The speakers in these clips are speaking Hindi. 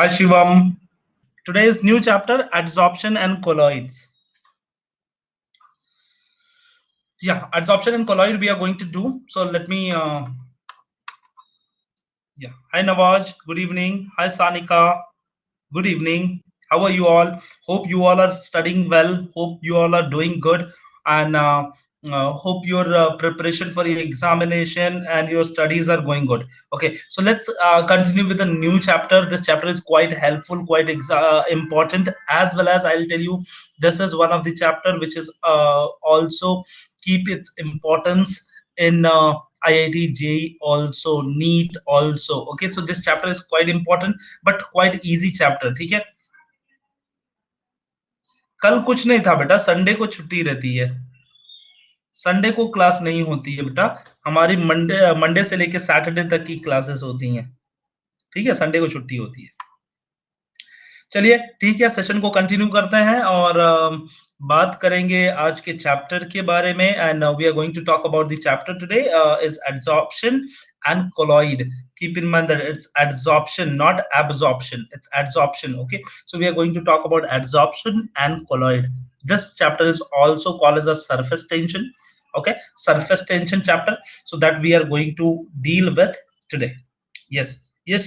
Hi Shivam. Today's new chapter, adsorption and colloids. Yeah, adsorption and colloid we are going to do. So let me. Yeah. Hi Nawaz. Good evening. Hi Sanika. Good evening. How are you all? Hope you all are studying well. Hope you all are doing good, and hope your preparation for your examination and your studies are going good. Okay, so let's continue with a new chapter. This chapter is quite helpful, quite important, as well as I'll tell you, this is one of the chapter which is also keep its importance in. IIT JEE also, NEET also. Okay, so this chapter is quite important but quite easy chapter. ठीक है, कल कुछ नहीं था बेटा, संडे को छुट्टी रहती है, संडे को क्लास नहीं होती है बेटा. हमारी मंडे मंडे से लेकर सैटरडे तक की क्लासेस होती हैं. ठीक है, संडे को छुट्टी होती है. चलिए ठीक है, सेशन को कंटिन्यू करते हैं और बात करेंगे आज के चैप्टर के बारे में. And we are going to talk about the chapter today is adsorption and colloid. Keep in mind that it's adsorption, not absorption. It's adsorption. Okay, so we are going to talk about adsorption and colloid. This chapter is also called as a surface tension. Okay, surface tension chapter, so that we are going to deal with today. Yes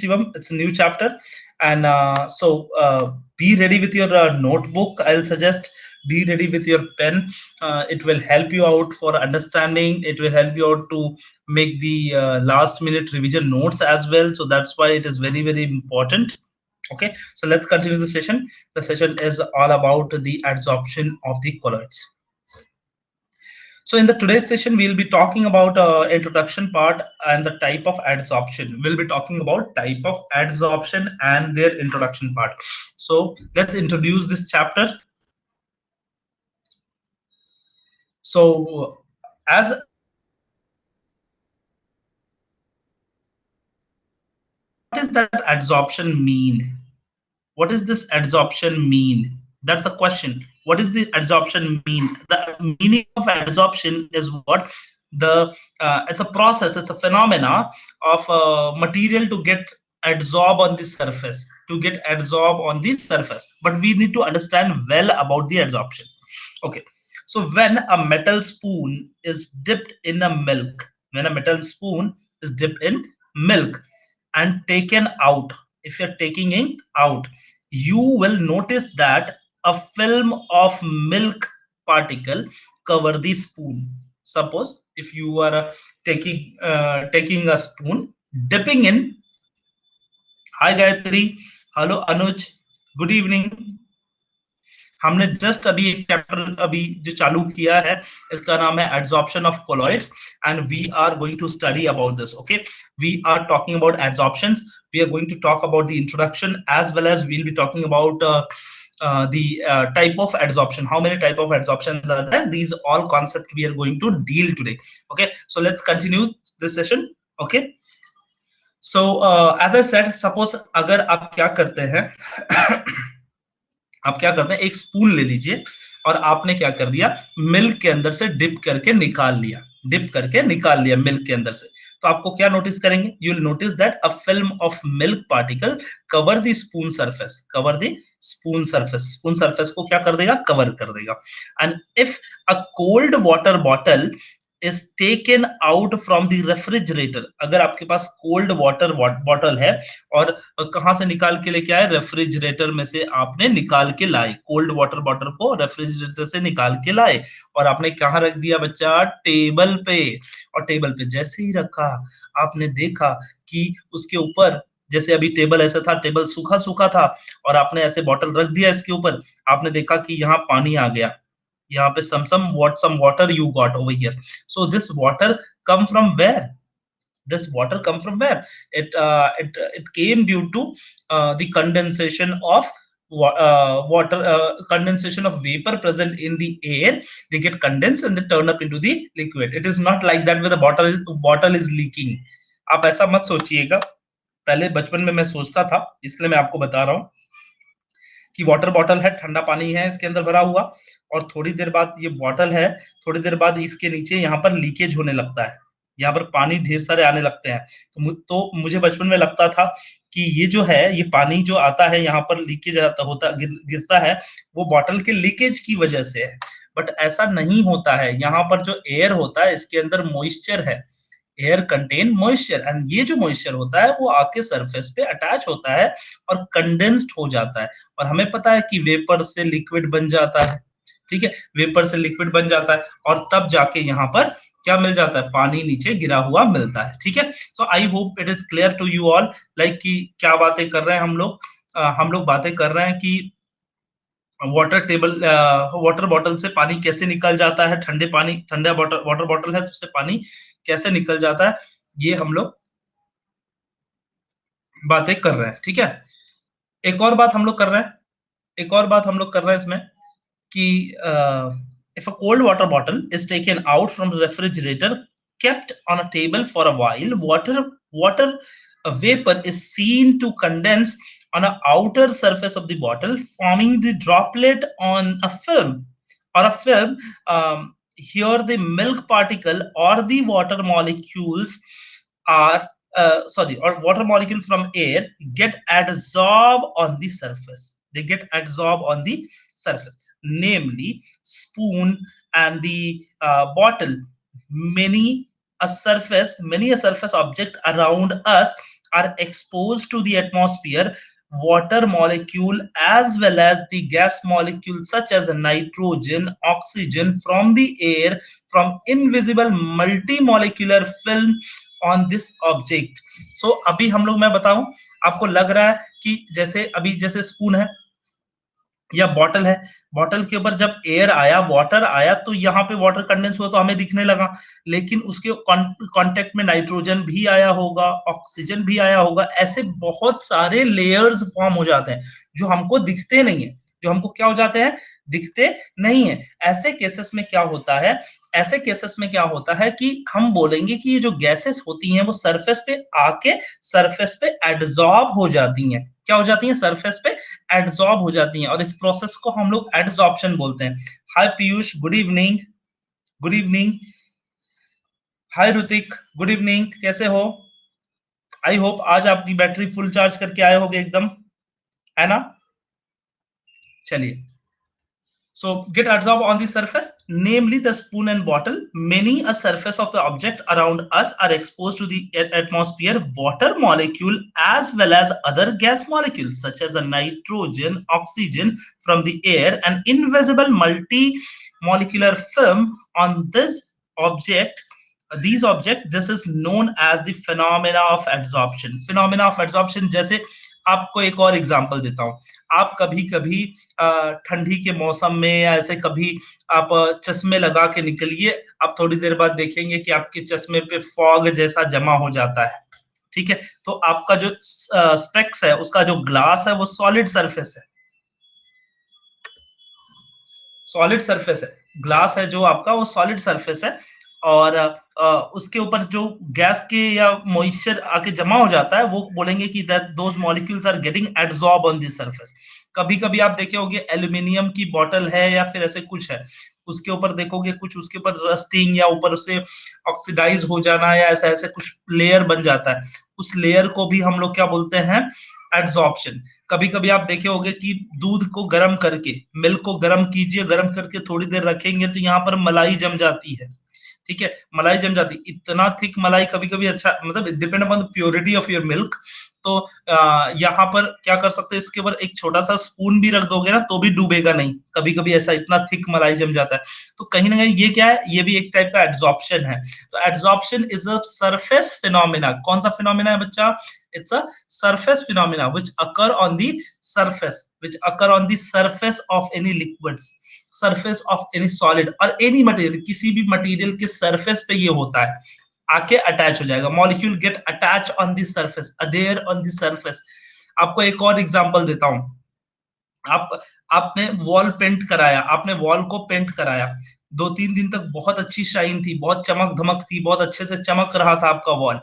Shivam, it's a new chapter. And be ready with your notebook. I'll suggest be ready with your pen. It will help you out for understanding. It will help you out to make the last minute revision notes as well. So that's why it is very, very important. Okay, so let's continue the session. The session is all about the adsorption of the colloids. So in the today's session, we'll be talking about introduction part and the type of adsorption. We'll be talking about type of adsorption and their introduction part. So let's introduce this chapter. So as what does that adsorption mean? What does this adsorption mean? That's a question. What does the adsorption mean? The meaning of adsorption is what the it's a process, it's a phenomena of material to get adsorb on the surface, to get adsorb on the surface. But we need to understand well about the adsorption. Okay, so when a metal spoon is dipped in a milk, when a metal spoon is dipped in milk and taken out, if you're taking it out, you will notice that a film of milk particle cover the spoon. Suppose if you are taking a spoon, dipping in. Hi Gayatri, hello Anuj, good evening. हमने जस्ट अभी एक चैप्टर अभी जो चालू किया है, इसका नाम है adsorption of colloids, and we are going to study about this. Okay, we are talking about adsorptions. We are going to talk about the introduction as well as we'll be talking about the type of adsorption, how many type of adsorptions are there. These all concepts we are going to deal today. Okay, so let's continue this session. Okay, so as I said, suppose अगर आप क्या करते हैं आप क्या करते हैं, एक स्पून ले लीजिए और आपने क्या कर दिया, मिल्क के अंदर से डिप करके निकाल लिया, डिप करके निकाल लिया मिल्क के अंदर से. तो आपको क्या नोटिस करेंगे, you will notice that a film of milk particle cover the spoon surface, cover the spoon surface. Spoon surface को क्या कर देगा, कवर कर देगा. And if a cold water bottle is taken out from the refrigerator, अगर आपके पास कोल्ड वाटर बॉटल है और कहां से निकाल के लेके आए, रेफ्रिजरेटर में से आपने निकाल के लाए, कोल्ड वाटर बॉटल को रेफ्रिजरेटर से निकाल के लाए और आपने कहां रख दिया बच्चा, टेबल पे. और टेबल पे जैसे ही रखा, आपने देखा कि उसके ऊपर, जैसे अभी टेबल ऐसा था, टेबल सूखा सूखा था और आपने ऐसे बॉटल रख दिया इसके ऊपर, आपने देखा कि यहाँ पानी आ गया, यहाँ पे some water you got over here. So this water come from where? This water come from where? It came due to the condensation of water, condensation of vapor present in the air. They get condensed and they turn up into the liquid. It is not like that where the bottle is leaking. आप ऐसा मत सोचिएगा. पहले बचपन में मैं सोचता था, इसलिए मैं आपको बता रहा हूँ कि वाटर बॉटल है, ठंडा पानी है इसके अंदर भरा हुआ, और थोड़ी देर बाद ये बॉटल है, थोड़ी देर बाद इसके नीचे यहाँ पर लीकेज होने लगता है. यहाँ पर पानी ढेर सारे आने लगते हैं। तो मुझे बचपन में लगता था कि ये जो है, ये पानी जो आता है यहाँ पर लीकेज होता गिरता है, वो बॉटल के लीकेज की वजह से है। बट ऐसा नहीं होता है। यहाँ पर जो एयर होता है इसके अंदर मॉइस्चर है, एयर कंटेन मॉइस्चर, एंड ये जो मॉइस्चर होता है वो आके सरफेस पे अटैच होता है और कंडेंस्ड हो जाता है। और हमें पता है कि वेपर से लिक्विड बन जाता है, ठीक है, वेपर से लिक्विड बन जाता है और तब जाके यहाँ पर क्या मिल जाता है, पानी नीचे गिरा हुआ मिलता है, ठीक है। So I hope it is clear to you all, like कि क्या बातें कर रहे हैं हम लोग। हम लोग बातें कर रहे हैं कि वाटर बॉटल से पानी कैसे निकल जाता है, ठंडे पानी, ठंडा वाटर बॉटल है तो उससे पानी कैसे निकल जाता है, ये हम लोग बातें कर रहे हैं, ठीक है। एक और बात हम लोग कर रहे हैं, एक और बात हम लोग कर रहे हैं इसमें कि if a cold water bottle is taken out from the refrigerator, kept on a table for a while, water vapor is seen to condense on a outer surface of the bottle, forming the droplet on a film or a film. Here the milk particle or the water molecules are or water molecule from air get adsorbed on the surface. They get adsorbed on the surface, namely spoon and the bottle. Many a surface object around us are exposed to the atmosphere. Water molecule as well as the gas molecule such as nitrogen, oxygen from the air, from invisible multimolecular film on this object. So अभी हम लोग, मैं बताऊं आपको, लग रहा है कि जैसे अभी जैसे स्पून है या बॉटल है, बॉटल के ऊपर जब एयर आया, वाटर आया, तो यहाँ पे वाटर कंडेंस हुआ तो हमें दिखने लगा, लेकिन उसके कांटेक्ट में नाइट्रोजन भी आया होगा, ऑक्सीजन भी आया होगा, ऐसे बहुत सारे लेयर्स फॉर्म हो जाते हैं जो हमको दिखते नहीं है, जो हमको क्या हो जाते हैं, दिखते नहीं है। ऐसे केसेस में क्या होता है, ऐसे केसेस में क्या होता है कि हम बोलेंगे कि ये जो गैसेस होती हैं वो सरफेस पे आके सरफेस पे एडजॉर्ब हो जाती हैं। क्या हो जाती हैं, सरफेस पे एडजॉर्ब हो जाती हैं, और इस प्रोसेस को हम लोग एडजॉर्प्शन बोलते हैं। Hi Piyush, good evening. Good evening. Hi Hrithik, good evening, कैसे हो? आई होप आज आपकी बैटरी फुल चार्ज करके आए होगे एकदम, है ना? चलिए, so get adsorbed on the surface, namely the spoon and bottle. Many a surface of the object around us are exposed to the atmosphere. Water molecule as well as other gas molecules such as a nitrogen, oxygen from the air, an invisible multi-molecular film on this object. These object, this is known as the phenomena of adsorption. Phenomena of adsorption, जैसे आपको एक और एग्जांपल देता हूं। आप कभी कभी ठंडी के मौसम में या ऐसे कभी आप चश्मे लगा के निकलिए, आप थोड़ी देर बाद देखेंगे कि आपके चश्मे पे फॉग जैसा जमा हो जाता है, ठीक है। तो आपका जो स्पेक्स है, उसका जो ग्लास है, वो सॉलिड सरफेस है, सॉलिड सरफेस है, ग्लास है जो आपका, वो सॉलिड सरफेस है, और उसके ऊपर जो गैस के या मॉइस्चर आके जमा हो जाता है, वो बोलेंगे कि that those molecules are getting absorb on the surface. कभी कभी आप देखे होंगे एल्यूमिनियम की बॉटल है या फिर ऐसे कुछ है, उसके ऊपर देखोगे कुछ उसके ऊपर रस्टिंग या ऊपर से ऑक्सीडाइज हो जाना या ऐसा ऐसे कुछ लेयर बन जाता है, उस लेयर को भी हम लोग क्या बोलते हैं, एड्सॉर्प्शन। कभी कभी आप देखे होंगे कि दूध को गर्म करके, मिल्क को गर्म कीजिए, गर्म करके थोड़ी देर रखेंगे तो यहाँ पर मलाई जम जाती है, ठीक है, मलाई जम जाती, इतना थिक मलाई कभी कभी, अच्छा मतलब depend upon the purity of your milk. तो यहाँ पर क्या कर सकते हैं, इसके ऊपर एक छोटा सा स्पून भी रख दोगे ना तो भी डूबेगा नहीं, कभी कभी ऐसा इतना थिक मलाई जम जाता है। तो कहीं ना कहीं ये क्या है, ये भी एक टाइप का एड्सॉर्प्शन है। तो adsorption is a surface phenomena. कौन सा फिनोमिना है बच्चा? It's a surface phenomena which occur on the surface of any liquids, surface of any solid और any material, किसी भी मटेरियल के सरफेस पे ये होता है, आके अटैच हो जाएगा, molecule get attach on the surface, adhere on the surface. आपको एक और एग्जांपल देता हूं। आप आपने वॉल पेंट कराया, आपने वॉल को पेंट कराया, 2-3 दिन तक बहुत अच्छी शाइन थी, बहुत चमक धमक थी, बहुत अच्छे से चमक रहा था आपका वॉल,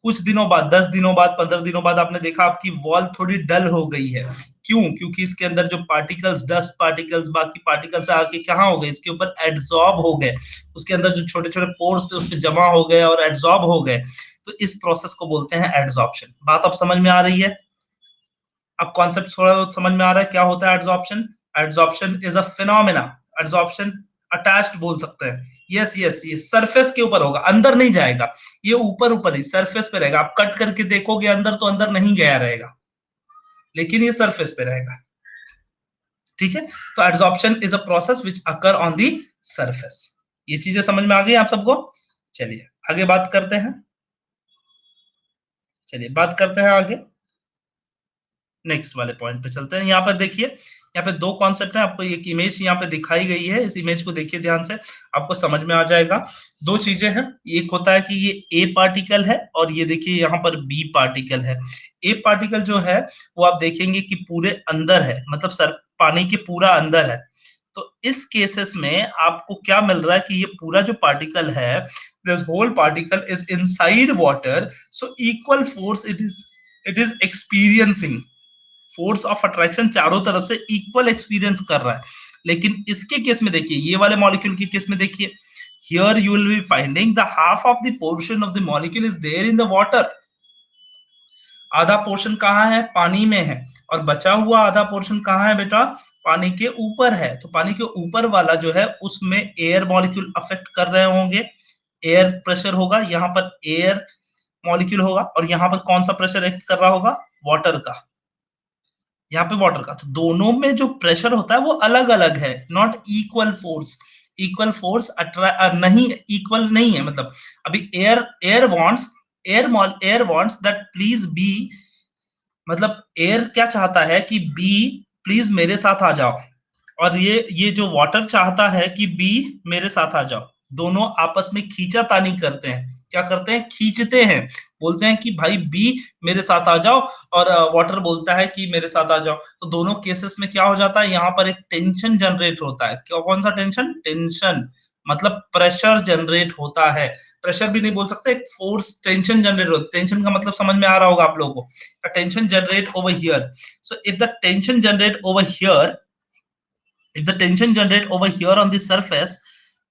कुछ दिनों बाद, 10 दिनों बाद, 15 दिनों बाद आपने देखा आपकी वॉल थोड़ी डल हो गई है। क्यों? क्योंकि इसके अंदर जो पार्टिकल्स, डस्ट पार्टिकल्स, बाकी पार्टिकल्स आके कहाँ हो गए, इसके ऊपर एड्सॉर्ब हो गए, उसके अंदर जो छोटे छोटे पोर्स थे उस पर जमा हो गए और एड्सॉर्ब हो गए। तो इस प्रोसेस को बोलते हैं एड्सॉर्प्शन। बात अब समझ में आ रही है? अब कॉन्सेप्ट थोड़ा समझ में आ रहा है क्या होता है adsorption? Adsorption is a phenomena. Adsorption attached बोल सकते हैं। यस यस, ये सरफेस के ऊपर होगा, अंदर नहीं जाएगा, ये ऊपर ऊपर ही सरफेस पे रहेगा। आप कट करके देखोगे अंदर तो अंदर नहीं गया रहेगा, लेकिन ये सरफेस पे रहेगा। ठीक है, तो adsorption is a process which occur on the surface. ये चीजें समझ में आ गई आप सबको? चलिए आगे बात करते हैं। चलिए बात करते हैं आगे, नेक्स्ट वाले पॉइंट पे चलते हैं। यहाँ पर देखिए, यहाँ पे दो कॉन्सेप्ट है, आपको एक इमेज यहाँ पे दिखाई गई है, इस इमेज को देखिए ध्यान से, आपको समझ में आ जाएगा। दो चीजें हैं, एक होता है कि ये ए पार्टिकल है और ये देखिए यहाँ पर बी पार्टिकल है। ए पार्टिकल जो है वो आप देखेंगे कि पूरे अंदर है, मतलब सर पानी के पूरा अंदर है। तो इस केसेस में आपको क्या मिल रहा है कि ये पूरा जो पार्टिकल है, this whole particle is inside water, so equal force it is experiencing. Force of attraction चारों तरफ से इक्वल एक्सपीरियंस कर रहा है। लेकिन इसके केस में देखिए, ये वाले मॉलिक्यूल के केस में देखिए, here you will be finding the half of the portion of the molecule is there in the water. आधा पोर्शन कहाँ है? पानी में है। और बचा हुआ आधा पोर्शन कहाँ है बेटा? पानी के ऊपर है। तो पानी के ऊपर वाला जो है उसमें एयर मॉलिक्यूल अफेक्ट कर रहे होंगे, एयर प्रेशर होगा, यहाँ पर एयर मॉलिक्यूल होगा, और यहाँ पर कौन सा प्रेशर एक्ट कर रहा होगा? वाटर का। यहाँ पे वाटर का। तो दोनों में जो प्रेशर होता है वो अलग अलग है, not equal force. Equal force नहीं, इक्वल नहीं है। मतलब अभी air wants that please be, मतलब एयर क्या चाहता है कि बी प्लीज मेरे साथ आ जाओ, और ये जो वाटर चाहता है कि बी मेरे साथ आ जाओ। दोनों आपस में खींचातानी करते हैं। क्या करते हैं? खींचते हैं। बोलते हैं कि भाई बी मेरे साथ आ जाओ, और वाटर बोलता है कि मेरे साथ आ जाओ। तो दोनों केसेस में क्या हो जाता है? यहाँ पर एक टेंशन जनरेट होता है। क्या, कौन सा टेंशन? टेंशन मतलब प्रेशर जनरेट होता है। प्रेशर भी नहीं बोल सकते, एक फोर्स, टेंशन जनरेट होता है। टेंशन का मतलब समझ में आ रहा होगा आप लोगों को। Tension generate over here. So if the tension generate over here, if the tension generate over here on the surface,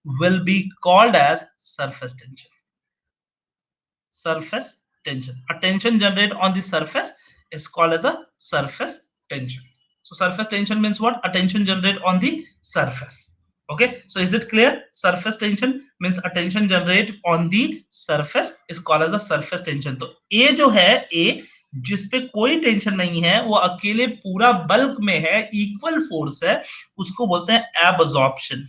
will be called as surface tension. Surface tension. A tension generate on the surface is called as a surface tension. So surface tension means what? A tension generate on the surface. Okay, so is it clear? Surface tension means a tension generate on the surface is called as a surface tension. तो A जो है, A जिसपे कोई टेंशन नहीं है, वो अकेले पूरा बल्क में है, इक्वल फोर्स है, उसको बोलते हैं एब्जॉर्प्शन।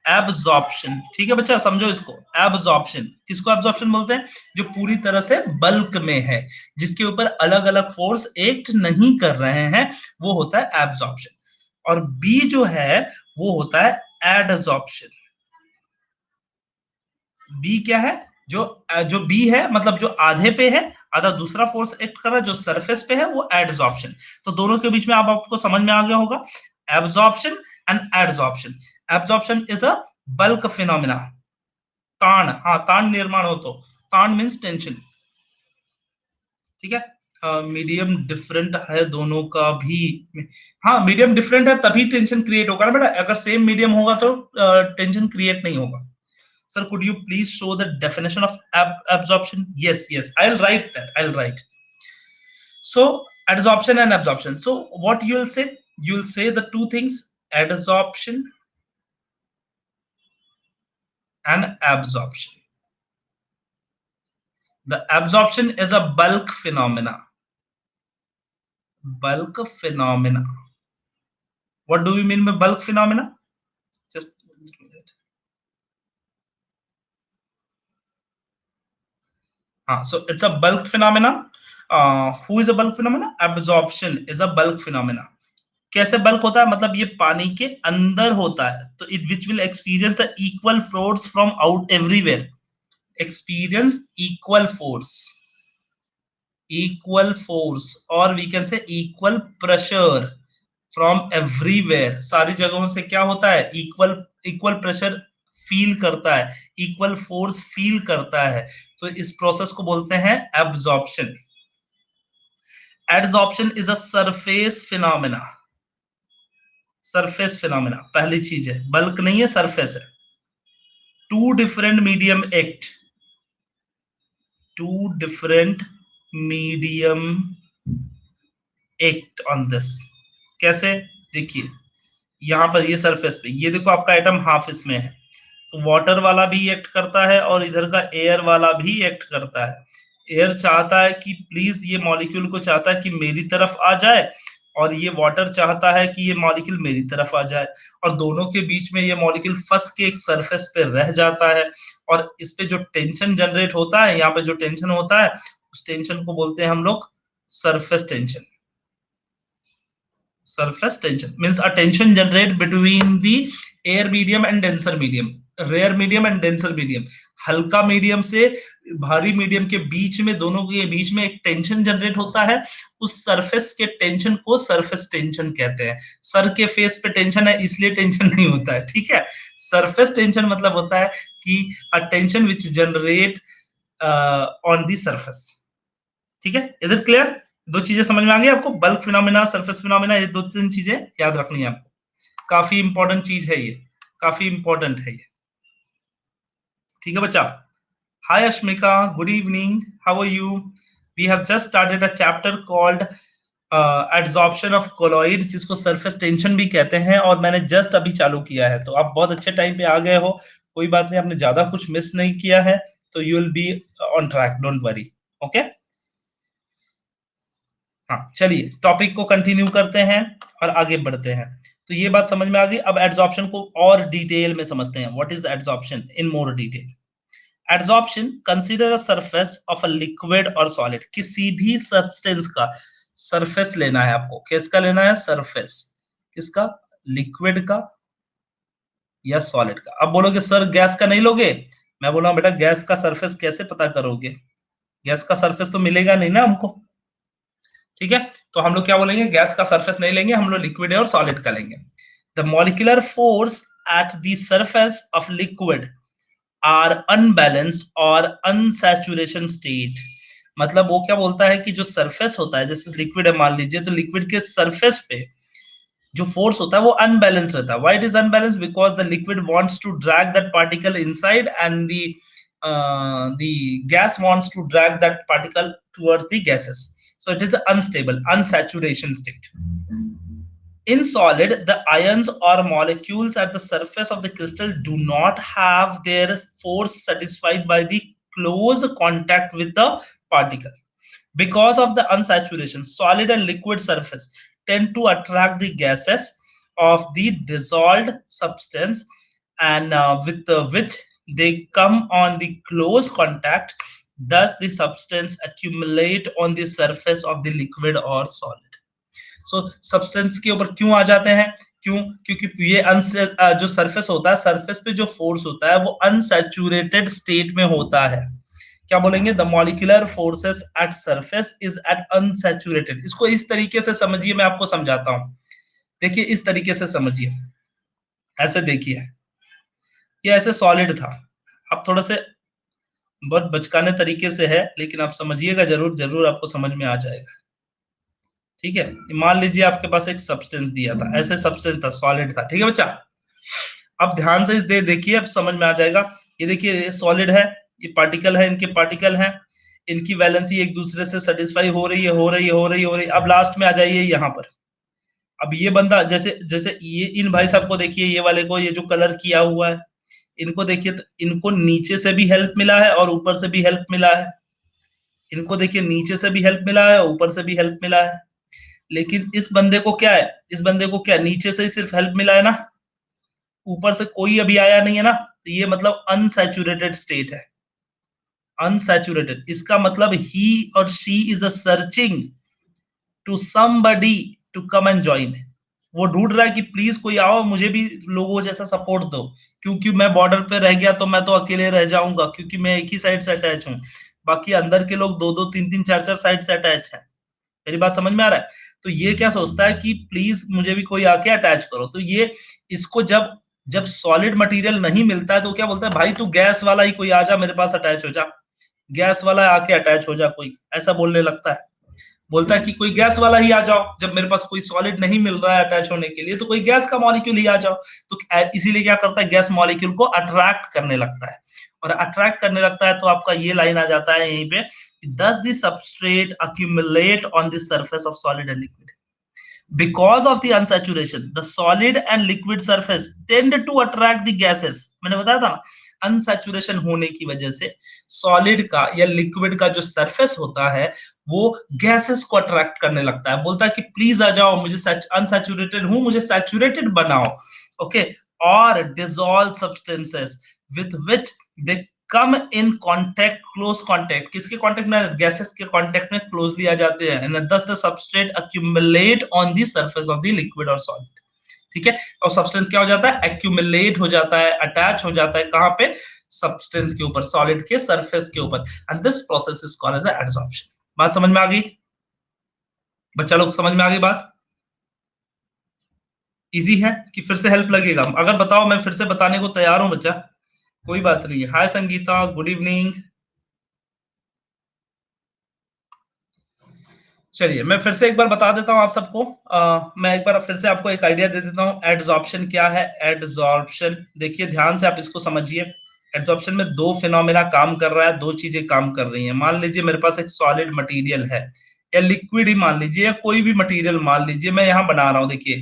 एब्जॉर्प्शन, ठीक है बच्चा, समझो इसको। एब्जॉर्प्शन किसको एब्जॉर्प्शन बोलते हैं? जो पूरी तरह से बल्क में है, जिसके ऊपर अलग अलग फोर्स एक्ट नहीं कर रहे हैं, वो होता है एब्जॉर्प्शन। और बी जो है वो होता है एडजॉर्प्शन। बी क्या है? जो जो बी है, मतलब जो आधे पे है, आधा दूसरा फोर्स एक्ट कर रहा है, जो सरफेस पे है वो एडजॉर्प्शन। तो दोनों के बीच में आप आपको समझ में आ गया होगा, absorption and adsorption. Absorption is a bulk phenomena. ताण, हाँ ताण निर्माण हो, तो ताण मीन्स टेंशन। ठीक है, मीडियम डिफरेंट है दोनों का भी। हाँ मीडियम डिफरेंट है तभी टेंशन क्रिएट होगा ना बेटा, अगर सेम मीडियम होगा तो टेंशन क्रिएट नहीं होगा। Sir, could you please show the definition of absorption? Yes, yes, I'll write that. I'll write. So, adsorption and absorption. So, what you'll say? You'll say the two things: adsorption and absorption. The absorption is a bulk phenomena. Bulk phenomena. What do we mean by bulk phenomena? Just so it's a bulk phenomena. Who is a bulk phenomena? Absorption is a bulk phenomena. कैसे बल्क होता है? मतलब ये पानी के अंदर होता है, तो it which will experience the equal force from out everywhere. Experience equal force और we can say equal pressure from everywhere. सारी जगहों से क्या होता है? इक्वल इक्वल प्रेशर फील करता है, इक्वल फोर्स फील करता है, तो इस प्रोसेस को बोलते हैं absorption. Adsorption is a surface phenomena. Surface phenomena पहली चीज है, बल्क नहीं है, सरफेस है। Two different medium act, two different medium act on this. कैसे? देखिए यहां पर ये सरफेस पे, ये देखो आपका एटम हाफ इसमें है, तो वाटर वाला भी एक्ट करता है और इधर का एयर वाला भी एक्ट करता है। एयर चाहता है कि प्लीज, ये मॉलिक्यूल को चाहता है कि मेरी तरफ आ जाए, और ये वाटर चाहता है कि ये मॉलिक्यूल मेरी तरफ आ जाए, और दोनों के बीच में ये मॉलिक्यूल फंस के एक सरफेस पे रह जाता है। और इस पे जो टेंशन जनरेट होता है, यहाँ पे जो टेंशन होता है, उस टेंशन को बोलते हैं हम लोग surface tension. surface tension means a tension generated between the air medium and denser medium, rare medium and denser medium। हल्का मीडियम से भारी मीडियम के बीच में, दोनों के बीच में एक टेंशन जनरेट होता है, उस सरफेस के टेंशन को सरफेस टेंशन कहते हैं। सर के फेस पे टेंशन है इसलिए टेंशन नहीं होता है, ठीक है। सरफेस टेंशन मतलब होता है कि अ tension which generate on the surface, ठीक है। Is it clear? दो चीजें समझ में आ गई आपको, बल्क फिनोमेना, सरफेस फिनोमेना, ये दो तीन चीजें याद रखनी है आपको, काफी इंपॉर्टेंट चीज है ये, काफी इंपॉर्टेंट है ये, ठीक है बच्चा। Hi Ashmika, good evening, how are you? We have just started a chapter called adsorption of colloid, जिसको सरफेस टेंशन भी कहते हैं, और मैंने जस्ट अभी चालू किया है, तो आप बहुत अच्छे टाइम पे आ गए हो। कोई बात नहीं, आपने ज्यादा कुछ मिस नहीं किया है, तो you will be on track, don't worry, okay. हाँ चलिए टॉपिक को कंटिन्यू करते हैं और आगे बढ़ते हैं। तो ये बात समझ में आ गई। अब एड्सॉर्प्शन को और डिटेल में समझते हैं। What is adsorption in more detail? Adsorption consider a surface of a liquid और सॉलिड। किसी भी सब्सटेंस का सरफेस लेना है आपको। किसका लेना है? सरफेस। किसका? लिक्विड का या सॉलिड का। अब बोलोगे सर गैस का नहीं लोगे? मैं बोला बेटा गैस का सरफेस कैसे पता करोगे? गैस का सरफेस तो मिलेगा नहीं ना हमको, ठीक है। तो हम लोग क्या बोलेंगे? गैस का सरफेस नहीं लेंगे, हम लोग लिक्विड और सॉलिड का लेंगे। The molecular force at the surface of liquid are unbalanced और अनसैचुरेशन स्टेट। मतलब वो क्या बोलता है कि जो सरफेस होता है, जैसे लिक्विड है मान लीजिए, तो लिक्विड के सरफेस पे जो फोर्स होता है वो अनबैलेंस रहता है। Why it is unbalance? Because the liquid wants to drag that particle inside and the gas wants to drag that particle towards the gases, so it is an unstable unsaturation state. In solid, the ions or molecules at the surface of the crystal do not have their force satisfied by the close contact with the particle. Because of the unsaturation, solid and liquid surface tend to attract the gases of the dissolved substance, and with which they come on the close contact. Thus, the substance accumulate on the surface of the liquid or solid. So, substance के ऊपर क्यों आ जाते हैं? क्यों? क्योंकि ये जो सरफेस होता है, सरफेस पे जो फोर्स होता है वो अनसैचुरेटेड स्टेट में होता है। क्या बोलेंगे? The molecular forces at surface is at unsaturated. इसको इस तरीके से समझिए, मैं आपको समझाता हूं। देखिए इस तरीके से समझिए, ऐसे देखिए, ये ऐसे सॉलिड था। अब थोड़ा से बहुत बचकाने तरीके से है, लेकिन आप समझिएगा जरूर, जरूर आपको समझ में आ जाएगा, ठीक है। मान लीजिए आपके पास एक सब्सटेंस दिया था, ऐसे सब्सटेंस था, सॉलिड था, ठीक है बच्चा। अब ध्यान से इस देखिए, अब समझ में आ जाएगा। ये देखिए ये सॉलिड है, ये पार्टिकल है, इनके पार्टिकल हैं, इनकी वैलेंसी एक दूसरे से सेटिस्फाई हो रही है, हो रही है, हो रही है, हो रही है। अब लास्ट में आ जाइए यहाँ पर। अब ये बंदा, जैसे जैसे ये इन भाई साहब को देखिए, ये वाले को, ये जो कलर किया हुआ है, इनको देखिए, तो इनको नीचे से भी हेल्प मिला है और ऊपर से भी हेल्प मिला है। इनको देखिए नीचे से भी हेल्प मिला है, ऊपर से भी हेल्प मिला है। लेकिन इस बंदे को क्या है? इस बंदे को क्या, नीचे से ही सिर्फ हेल्प मिला है ना, ऊपर से कोई अभी आया नहीं है ना, तो ये मतलब अनसैचुरेटेड स्टेट है। अनसैचुरेटेड, इसका मतलब ही और she is a searching to somebody to come and join. वो ढूंढ रहा है कि प्लीज कोई आओ, मुझे भी लोगों जैसा सपोर्ट दो, क्योंकि मैं बॉर्डर पे रह गया तो मैं तो अकेले रह जाऊंगा, क्योंकि मैं एक ही साइड से अटैच हूँ, बाकी अंदर के लोग दो दो तीन तीन चार चार साइड से अटैच है। मेरी बात समझ में आ रहा है? तो ये क्या सोचता है कि प्लीज मुझे भी कोई आके अटैच करो। तो ये इसको जब जब सॉलिड मटेरियल नहीं मिलता है तो क्या बोलता है, भाई तू गैस वाला ही कोई आ जा, मेरे पास अटैच हो जा, गैस वाला आके अटैच हो जा, कोई ऐसा बोलने लगता है, बोलता है कि कोई गैस वाला ही आ जाओ, जब मेरे पास कोई सॉलिड नहीं मिल रहा है अटैच होने के लिए तो कोई गैस का मॉलिक्यूल ही आ जाओ। तो इसीलिए क्या करता है, गैस मॉलिक्यूल को अट्रैक्ट करने लगता है, और अट्रैक्ट करने लगता है तो आपका ये लाइन आ जाता है यहीं पे, does the substrate accumulate on the surface of solid and liquid? Because of the unsaturation, the solid and liquid surface tend to attract the gases. मैंने बताया था ना, अनसैचुरेशन होने की वजह से सॉलिड का या लिक्विड का जो सरफेस होता है वो गैसेस को अट्रैक्ट करने लगता है, बोलता है कि प्लीज आ जाओ, मुझे अनसैचुरेटेड हूं, मुझे सैचुरेटेड बनाओ, ओके, और dissolve substances with which they come in contact, close contact, किसके कांटेक्ट में, गैसेस के कांटेक्ट में क्लोजली आ जाते हैं, and thus the substrate accumulate on the surface of the liquid or solid। ठीक है, और सब्सटेंस क्या हो जाता है, एक्यूमुलेट हो जाता है, अटैच हो जाता है, कहां पे, सब्सटेंस के ऊपर, सॉलिड के सरफेस के ऊपर, and this process is called as adsorption. बात समझ में आ गई बच्चा लोग, समझ में आ गई बात? इजी है कि फिर से हेल्प लगेगा? अगर बताओ, मैं फिर से बताने को तैयार हूं बच्चा, कोई बात नहीं है। हाय संगीता, गुड इवनिंग। चलिए मैं फिर से एक बार बता देता हूं आप सबको, मैं एक बार फिर से आपको एक आइडिया दे देता हूं। एडसॉर्प्शन क्या है? एडसॉर्प्शन देखिए ध्यान से आप इसको समझिए। एडसॉर्प्शन में दो फिनोमेना काम कर रहा है, दो चीजें काम कर रही हैं। मान लीजिए मेरे पास एक सॉलिड मटेरियल है या लिक्विड ही मान लीजिए, या कोई भी मटेरियल मान लीजिए, मैं यहाँ बना रहा हूँ, देखिए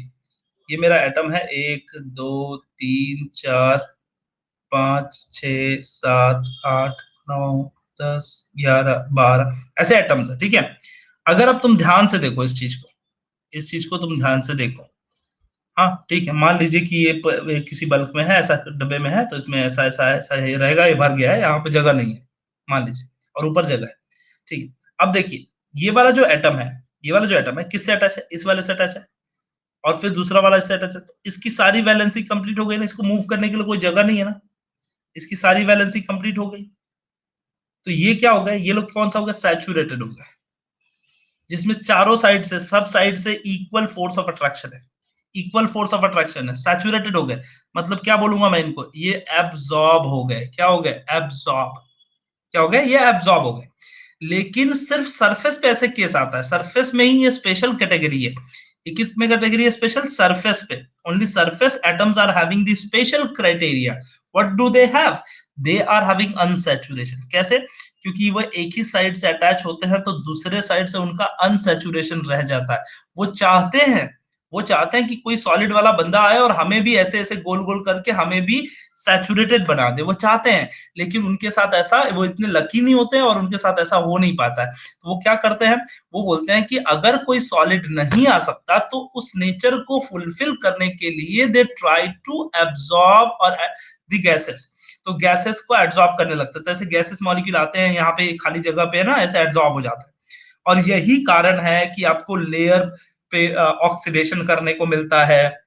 ये मेरा एटम है, 1 2 3 4 5 6 7 8 9 10 11 12 ऐसे एटम्स है, ठीक है। अगर अब तुम ध्यान से देखो इस चीज को, इस चीज को तुम ध्यान से देखो, हाँ ठीक है, मान लीजिए कि ये किसी बल्क में है, ऐसा डब्बे में है, तो इसमें ऐसा ऐसा ऐसा ये रहेगा, ये भर गया है, यहाँ पे जगह नहीं है मान लीजिए, और ऊपर जगह है, ठीक है। अब देखिए ये वाला जो एटम है, ये वाला जो एटम है किससे अटैच है, इस वाले से अटैच है, और फिर दूसरा वाला इससे अटैच है, तो इसकी सारी वैलेंसी कंप्लीट हो गई ना, इसको मूव करने के लिए कोई जगह नहीं है ना, इसकी सारी वैलेंसी कंप्लीट हो गई। तो ये क्या हो गया, ये लोग कौन सा हो गया, सैचुरेटेड हो गया, जिसमें चारों साइड से, सब साइड से इक्वल फोर्स ऑफ अट्रैक्शन है, इक्वल फोर्स ऑफ अट्रैक्शन है, सैचुरेटेड हो गए। मतलब क्या बोलूंगा मैं इनको, ये एब्जॉर्ब हो गए, क्या हो गए, एब्जॉर्ब, क्या हो गया, ये एब्जॉर्ब हो गए। लेकिन सिर्फ सरफेस पे ऐसे केस आता है, सरफेस में ही ये स्पेशल कैटेगरी है। ये किस में कैटेगरी है, स्पेशल सरफेस पे, only surface atoms are having the special criteria. What do they have, they are having unsaturation. कैसे, क्योंकि वो एक ही साइड से अटैच होते हैं तो दूसरे साइड से उनका अनसैचुरेशन रह जाता है। वो चाहते हैं, वो चाहते हैं कि कोई सॉलिड वाला बंदा आए और हमें भी ऐसे ऐसे गोल गोल करके हमें भी सैचुरेटेड बना दे, वो चाहते हैं। लेकिन उनके साथ ऐसा, वो इतने लकी नहीं होते हैं और उनके साथ ऐसा हो नहीं पाता है। तो वो क्या करते हैं, वो बोलते हैं कि अगर कोई सॉलिड नहीं आ सकता तो उस नेचर को फुलफिल करने के लिए दे ट्राई टू एब्जॉर्ब और द गैसेस, तो गैसेस को एब्जॉर्ब करने लगता है। तो ऐसे गैसेस मॉलिक्यूल आते हैं यहाँ पे खाली जगह पे ना, ऐसे एब्जॉर्ब हो जाता है। और यही कारण है कि आपको लेयर पे ऑक्सीडेशन करने को मिलता है,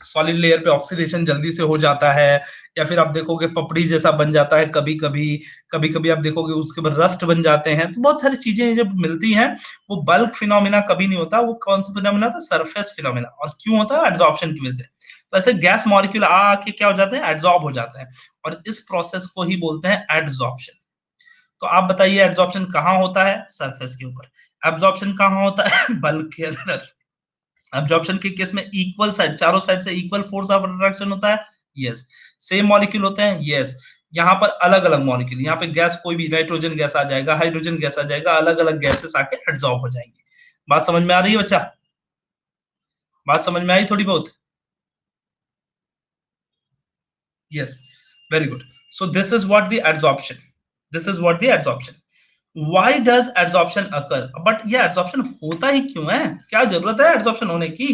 सॉलिड लेयर पे ऑक्सीडेशन जल्दी से हो जाता है, या फिर आप देखोगे पपड़ी जैसा बन जाता है कभी कभी, कभी कभी आप देखोगे उसके बाद रस्ट बन जाते हैं। तो बहुत सारी चीजें जब मिलती हैं, वो बल्क फिनोमिना कभी नहीं होता, वो कौन सा फिनोमिना था, सरफेस फिनोमिना। और क्यों होता है, एड्सॉर्प्शन की वजह से। तो ऐसे गैस मॉलिक्यूल आके क्या हो जाते हैं, एड्सॉर्ब हो जाते हैं, और इस प्रोसेस को ही बोलते हैं एड्सॉर्प्शन। तो आप बताइए एड्सॉर्प्शन कहाँ होता है, सरफेस के ऊपर। एब्जॉर्प्शन कहाँ होता है, बल्क के अंदर। एब्जॉर्प्शन के केस में इक्वल साइड, चारों साइड से इक्वल फोर्स ऑफ अट्रैक्शन होता है, यस। सेम मॉलिक्यूल होते हैं, यस। यहाँ पर अलग अलग मॉलिक्यूल, यहाँ पे गैस कोई भी, नाइट्रोजन गैस आ जाएगा, हाइड्रोजन गैस आ जाएगा, अलग अलग गैसेस आके एब्जॉर्ब हो जाएंगे। बात समझ में आ रही है बच्चा, बात समझ में आई थोड़ी बहुत, yes, very good. So this is what the absorption, this is what the absorption. Why does adsorption occur? But ये एड्सॉर्प्शन होता ही क्यों है, क्या जरूरत है एड्सॉर्प्शन होने की,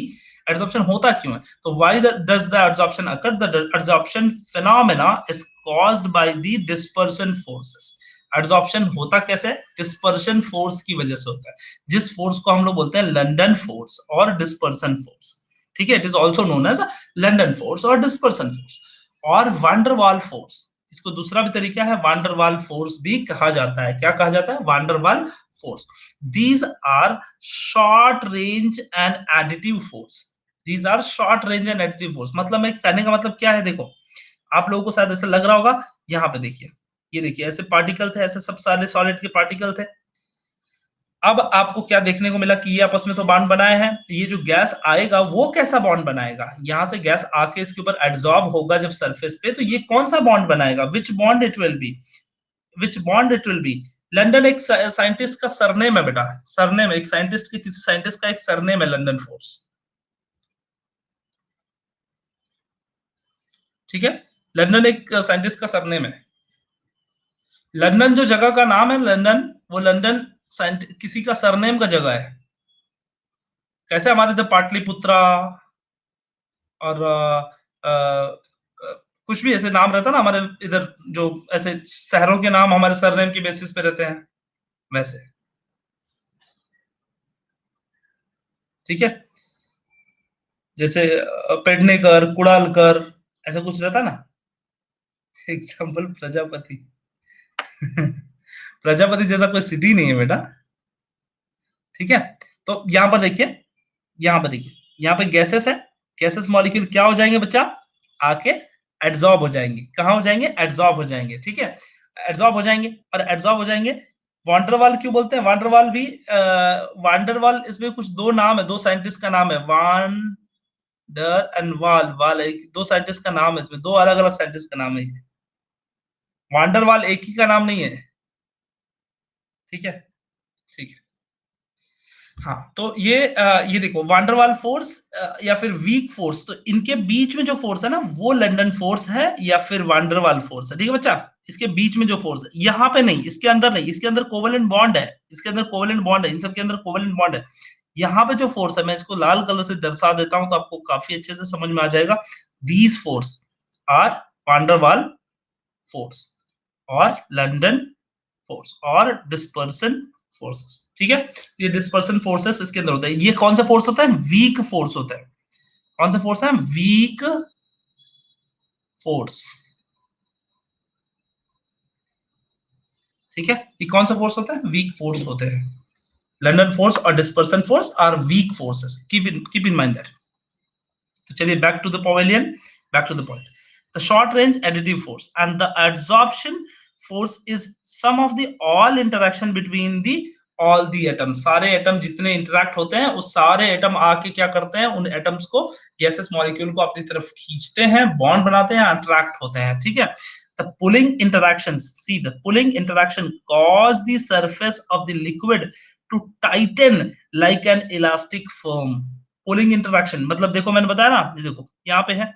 एड्सॉर्प्शन होता क्यों है? तो why does the absorption occur? The absorption phenomena is caused by the dispersion forces. Adsorption होता कैसे, डिस्पर्शन फोर्स की वजह से होता है, जिस फोर्स को हम लोग बोलते हैं लंडन फोर्स और डिस्पर्शन फोर्स। ठीक है, it is also known as London force और डिस्पर्शन फोर्स और वांडरवाल फोर्स। इसको दूसरा भी तरीका है, वांडरवाल फोर्स भी कहा जाता है। क्या कहा जाता है, van der Waals force. These are short range and additive force. These are short range and additive force. मतलब मैं कहने का मतलब क्या है, देखो आप लोगों को शायद ऐसा लग रहा होगा, यहाँ पे देखिए, ये देखिए ऐसे पार्टिकल थे, ऐसे सब सारे सॉलिड के पार्टिकल थे। अब आपको क्या देखने को मिला कि ये आपस में तो बॉन्ड बनाए हैं, ये जो गैस आएगा वो कैसा बॉन्ड बनाएगा, यहां से गैस आके इसके ऊपर एब्जॉर्ब होगा जब सरफेस पे, तो ये कौन सा बॉन्ड बनाएगा, विच bond it will B, which bond it will B. London एक साइंटिस्ट का सरनेम है बेटा, सरनेम, एक साइंटिस्ट के, किसी साइंटिस्ट का एक सरनेम है लंदन फोर्स, ठीक है। लंदन एक साइंटिस्ट का सरनेम है। लंदन जो जगह का नाम है लंदन, वो लंदन किसी का सरनेम का जगह है। कैसे हमारे इधर पाटलिपुत्रा और कुछ भी ऐसे नाम रहता है ना हमारे इधर, जो ऐसे शहरों के नाम हमारे सरनेम के बेसिस पे रहते हैं, वैसे, ठीक है। जैसे पेडनेकर, कुड़ालकर, ऐसा कुछ रहता ना। एग्जाम्पल प्रजापति। प्रजापति जैसा कोई सिटी नहीं है बेटा, ठीक है। तो यहाँ पर देखिए, यहाँ पर देखिए, यहाँ पे गैसेस है, गैसेस मॉलिक्यूल क्या हो जाएंगे बच्चा, आके एड्सॉर्ब हो जाएंगे, कहाँ हो जाएंगे, एड्सॉर्ब हो जाएंगे, ठीक है। एड्सॉर्ब हो जाएंगे, और एड्सॉर्ब हो जाएंगे। वांडरवाल क्यों बोलते हैं, वांडरवाल भी वांडरवाल, इसमें कुछ दो नाम है, दो साइंटिस्ट का नाम है, वांडर एंड वाल, वाल एक, दो साइंटिस्ट का नाम है, इसमें दो अलग अलग साइंटिस्ट का नाम है, वांडरवाल एक ही का नाम नहीं है, ठीक है, ठीक है। हाँ, तो ये देखो वांडरवाल फोर्स या फिर वीक फोर्स, तो इनके बीच में जो फोर्स है ना, वो लंदन फोर्स है या फिर वांडरवाल फोर्स है, ठीक है बच्चा। इसके बीच में जो फोर्स है, यहाँ पे नहीं, इसके अंदर नहीं, इसके अंदर कोवेलेंट बॉन्ड है, इसके अंदर कोवेलेंट बॉन्ड है, इन सब के अंदर कोवेलेंट बॉन्ड है। यहाँ पे जो फोर्स है, मैं इसको लाल कलर से दर्शा देता हूं तो आपको काफी अच्छे से समझ में आ जाएगा। These force are van der Waals force और लंदन फोर्स और डिस्पर्सन फोर्सेस, ठीक है। ये डिस्पर्सन फोर्सेस इसके अंदर होता है। ये कौन सा फोर्स होता है, वीक फोर्स होता है। कौन सा फोर्स है, वीक फोर्स, ठीक है। ये कौन सा फोर्स होता है, वीक फोर्स होते हैं। लंदन फोर्स और dispersion force are weak forces, keep in mind that. तो चलिए back to the pavilion, back to the point. The short range additive force and the adsorption force is sum of the all interaction between the all the atom. सारे एटम जितने इंटरेक्ट होते हैं, उस सारे एटम आके क्या करते हैं, उन एटम्स को, गैसेस मॉलिक्यूल को अपनी तरफ खींचते हैं, बॉन्ड बनाते हैं, अट्रैक्ट होते हैं, ठीक है। The pulling interactions, see the pulling interaction cause the surface of the liquid to tighten like an elastic film. Pulling interaction मतलब देखो मैंने बताया ना, ये देखो यहाँ पे है,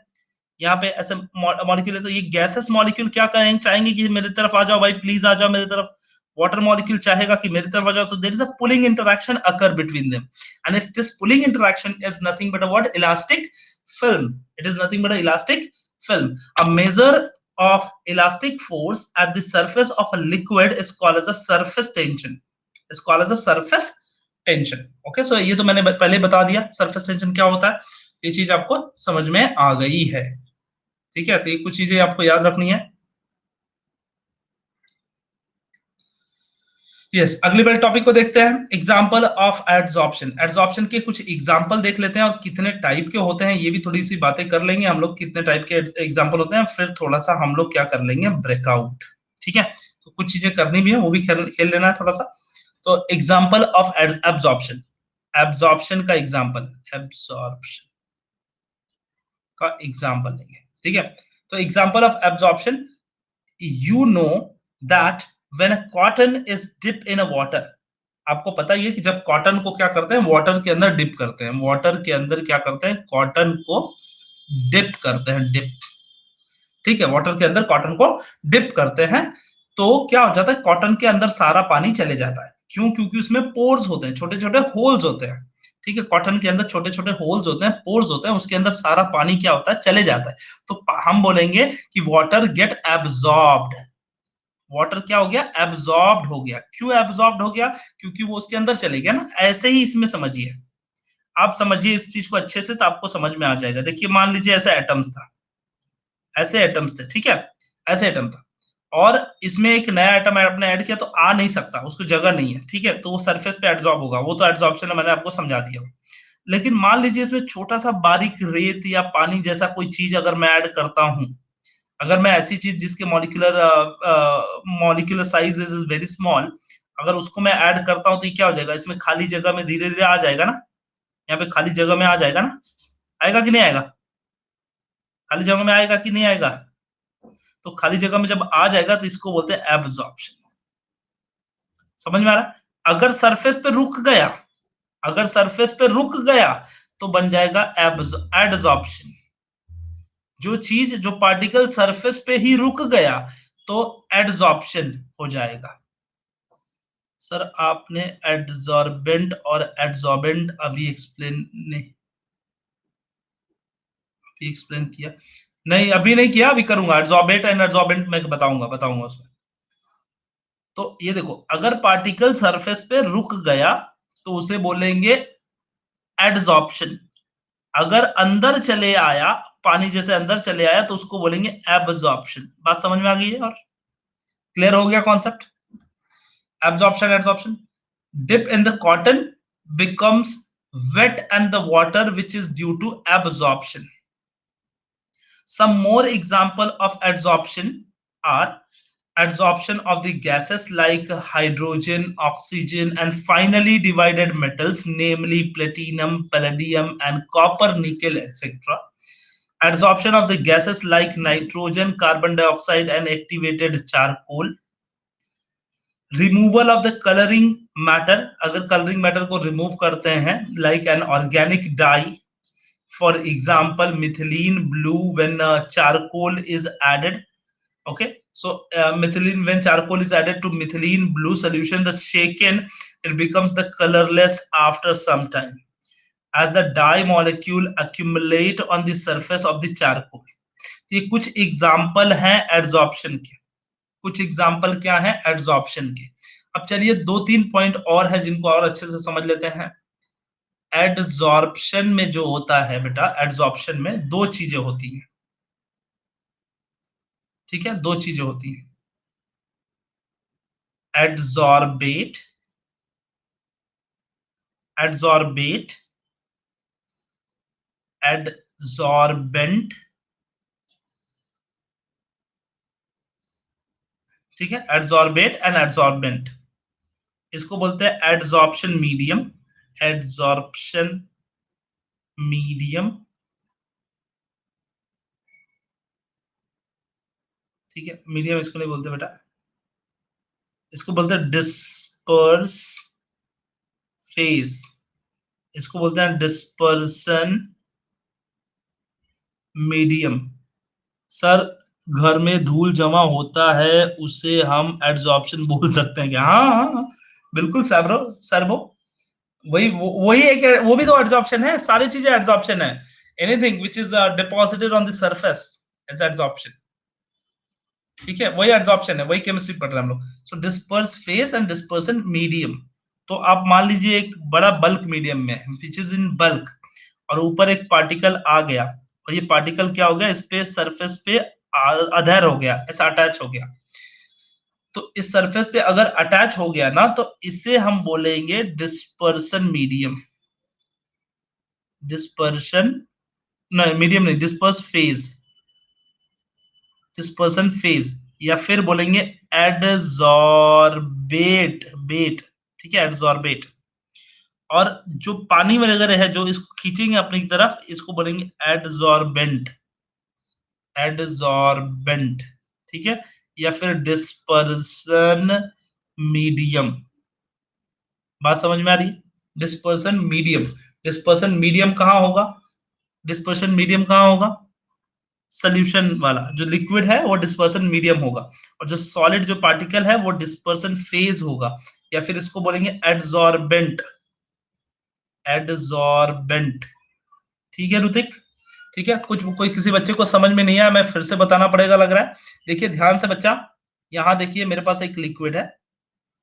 यहाँ पे ऐसे मॉलिक्यूल है, तो ये गैसेस मॉलिक्यूल क्या करेंगे, चाहेंगे कि मेरी तरफ आ जाओ भाई, प्लीज आ जाओ मेरी तरफ। वाटर मॉलिक्यूल चाहेगा कि मेरी तरफ आ जाओ, तो there is a pulling interaction occur between them, and if this pulling interaction is nothing but a what, elastic film, it is nothing but an elastic film. A measure of elastic force at the surface of a liquid is called as a surface tension, is called as a surface tension. Okay, so ये तो मैंने पहले बता दिया सरफेस टेंशन क्या होता है, ये चीज आपको समझ में आ गई है, ठीक है। तो ये कुछ चीजें आपको याद रखनी है। यस, अगले वाले टॉपिक को देखते हैं, एग्जांपल ऑफ एड्सॉर्प्शन। एड्सॉर्प्शन के कुछ एग्जांपल देख लेते हैं, और कितने टाइप के होते हैं ये भी थोड़ी सी बातें कर लेंगे हम लोग, कितने टाइप के एग्जांपल होते हैं, फिर थोड़ा सा हम लोग क्या कर लेंगे, ब्रेकआउट, ठीक है। तो कुछ चीजें करनी भी है, वो भी खेल लेना है थोड़ा सा। तो एग्जांपल ऑफ एब्सॉर्प्शन, एब्सॉर्प्शन का एग्जांपल, एब्सॉर्प्शन का एग्जांपल लेंगे, ठीक है। तो example of absorption, you know that when a cotton is dipped in a water, आपको पता ही है कि जब कॉटन को क्या करते हैं, वाटर के अंदर डिप करते हैं, वाटर के अंदर क्या करते हैं, कॉटन को डिप करते हैं, डिप, ठीक है, वाटर के अंदर कॉटन को डिप करते हैं, तो क्या हो जाता है, कॉटन के अंदर सारा पानी चले जाता है। क्यों, क्योंकि उसमें पोर्स होते हैं, छोटे छोटे होल्स होते हैं, ठीक है। कॉटन के अंदर छोटे छोटे होल्स होते हैं, पोर्स होते हैं, उसके अंदर सारा पानी क्या होता है, चले जाता है। तो हम बोलेंगे कि वाटर गेट एब्सॉर्ब्ड, वाटर क्या हो गया, एब्सॉर्ब्ड हो गया। क्यों एब्सॉर्ब्ड हो गया, क्योंकि वो उसके अंदर चले गया ना। ऐसे ही इसमें समझिए, आप समझिए इस चीज को अच्छे से, तो आपको समझ में आ जाएगा। देखिए मान लीजिए ऐसे एटम्स था, ऐसे एटम्स थे, ठीक है, ऐसे एटम था, और इसमें एक नया एटम आपने ऐड किया, तो आ नहीं सकता, उसको जगह नहीं है, ठीक है, तो वो सरफेस पे एब्सॉर्ब होगा, वो तो एब्सॉर्प्शन मैंने आपको समझा दिया। लेकिन मान लीजिए इसमें छोटा सा बारीक रेत या पानी जैसा कोई चीज अगर मैं ऐड करता हूं, अगर मैं ऐसी चीज जिसके molecular size is very small, अगर उसको मैं ऐड करता हूं तो ये क्या हो जाएगा, इसमें खाली जगह में धीरे धीरे आ जाएगा ना, यहाँ पे खाली जगह में आ जाएगा ना, आएगा कि नहीं आएगा, खाली जगह में आएगा कि नहीं आएगा, तो खाली जगह में जब आ जाएगा तो इसको बोलते हैं एब्जॉर्प्शन। समझ में आ रहा है? अगर सरफेस पे रुक गया, अगर सरफेस पे रुक गया तो बन जाएगा एडजॉर्प्शन। जो चीज जो पार्टिकल सरफेस पे ही रुक गया तो एडजॉर्प्शन हो जाएगा। सर आपने एडजॉर्बेंट और एडजॉर्बेंट अभी एक्सप्लेन किया नहीं, अभी नहीं किया, अभी करूंगा। एडजॉर्बेंट एंड एडजॉर्बेंट मैं बताऊंगा उसमें। तो ये देखो, अगर पार्टिकल सरफेस पे रुक गया तो उसे बोलेंगे एडजॉर्प्शन। अगर अंदर चले आया, पानी जैसे अंदर चले आया तो उसको बोलेंगे एब्जॉर्प्शन। बात समझ में आ गई है और क्लियर हो गया concept? Absorption adsorption. Dip in the cotton becomes wet and the water which is due to absorption. Some more example of adsorption are adsorption of the gases like hydrogen, oxygen, and finally divided metals, namely platinum, palladium, and copper, nickel, etc. Adsorption of the gases like nitrogen, carbon dioxide, and activated charcoal. Removal of the colouring matter, अगर कलरिंग मैटर को रिमूव करते हैं, like an organic dye, for example methylene blue when charcoal is added. Okay, so methylene, when charcoal is added to methylene blue solution, the shaken, it becomes the colorless after some time as the dye molecule accumulate on the surface of the charcoal. ये कुछ एग्जाम्पल हैं एड्सॉर्प्शन के, कुछ एग्जाम्पल क्या है एड्सॉर्प्शन के। अब चलिए दो तीन पॉइंट और है जिनको और अच्छे से समझ लेते हैं। एड्सॉर्प्शन में जो होता है बेटा, एड्सॉर्प्शन में दो चीजें होती हैं, ठीक है, दो चीजें होती हैं, एड्सॉर्बेट, एड्सॉर्बेट, एड्सॉर्बेंट, ठीक है, एड्सॉर्बेट एंड एड्सॉर्बेंट। इसको बोलते हैं एड्सॉर्प्शन मीडियम, एड्सॉर्प्शन मीडियम, ठीक है, मीडियम इसको नहीं बोलते बेटा, इसको बोलते हैं डिस्पर्स फेज, इसको बोलते हैं डिस्पर्सन मीडियम। सर घर में धूल जमा होता है उसे हम एड्सॉर्प्शन बोल सकते हैं क्या? हाँ हाँ हाँ, बिल्कुल सर्वो सर्वो, वही एक, वो भी तो एड्सॉर्प्शन है, सारी चीजें एड्सॉर्प्शन है। Anything which is deposited on the surface is adsorption, ठीक है, वही एड्सॉर्प्शन है, वही केमिस्ट्री पढ़ रहे हैं हम लोग। So disperse phase and dispersion medium. तो आप मान लीजिए एक बड़ा बल्क मीडियम में विच इज इन बल्क, और ऊपर एक पार्टिकल आ गया, और ये पार्टिकल क्या हो गया, इस पे सरफेस पे अधर हो गया, ऐसा अटैच हो गया। तो इस सरफेस पे अगर अटैच हो गया ना तो इसे हम बोलेंगे डिस्पर्सन मीडियम, डिस्पर्शन नहीं, मीडियम नहीं, डिस्पर्स फेज, डिस्पर्सन फेज, या फिर बोलेंगे एडजॉर्बेट बेट, ठीक है, एडजॉर्बेट। और जो पानी वगैरह है जो इसको खींचेंगे अपनी तरफ, इसको बोलेंगे एडजॉर्बेंट, एडजॉर्बेंट, ठीक है, या फिर डिस्पर्सन मीडियम। बात समझ में आ रही? डिस्पर्सन मीडियम, डिस्पर्सन मीडियम कहाँ होगा, डिस्पर्सन मीडियम कहाँ होगा, सोल्यूशन वाला जो लिक्विड है वो डिस्पर्सन मीडियम होगा, और जो सॉलिड जो पार्टिकल है वो डिस्पर्सन फेज होगा, या फिर इसको बोलेंगे एडजॉर्बेंट, एडजॉर्बेंट, ठीक है ऋतिक, ठीक है। कुछ कोई किसी बच्चे को समझ में नहीं आया, मैं फिर से बताना पड़ेगा लग रहा है। देखिए ध्यान से बच्चा, यहाँ देखिए मेरे पास एक लिक्विड है,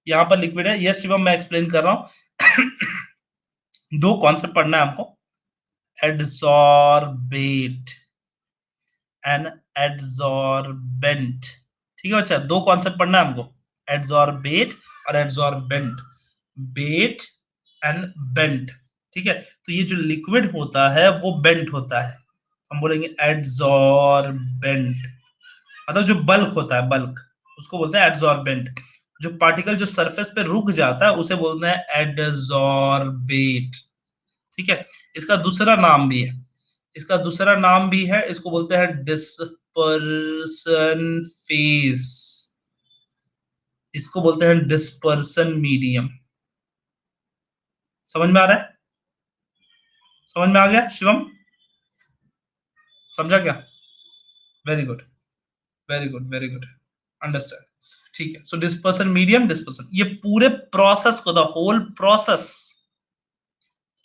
यहाँ पर लिक्विड है, यस शिवम मैं एक्सप्लेन कर रहा हूँ। दो कॉन्सेप्ट पढ़ना है हमको, एडजॉर्बेट एंड एडजॉर्बेंट, ठीक है बच्चा, दो कॉन्सेप्ट पढ़ना है हमको, एडजॉर्बेट और एडजॉर्बेंट, बेट एंड बेंट, ठीक है, तो ये जो लिक्विड होता है वो बेंट होता है, हम बोलेंगे एडजॉर्बेंट, मतलब जो बल्क होता है, बल्क, उसको बोलते हैं एडजॉर्बेंट। जो पार्टिकल जो सरफेस पे रुक जाता है उसे बोलते हैं एडजॉर्बेट। ठीक है, इसका दूसरा नाम भी है, इसका दूसरा नाम भी है, इसको बोलते हैं डिस्पर्सन फेस, इसको बोलते हैं डिस्पर्सन मीडियम। समझ में आ रहा है? समझ में आ गया शिवम? समझा क्या? Very good, very good, very good, understand. ठीक है, सो डिस्पर्सन मीडियम, डिस्पर्सन, ये पूरे प्रोसेस को, the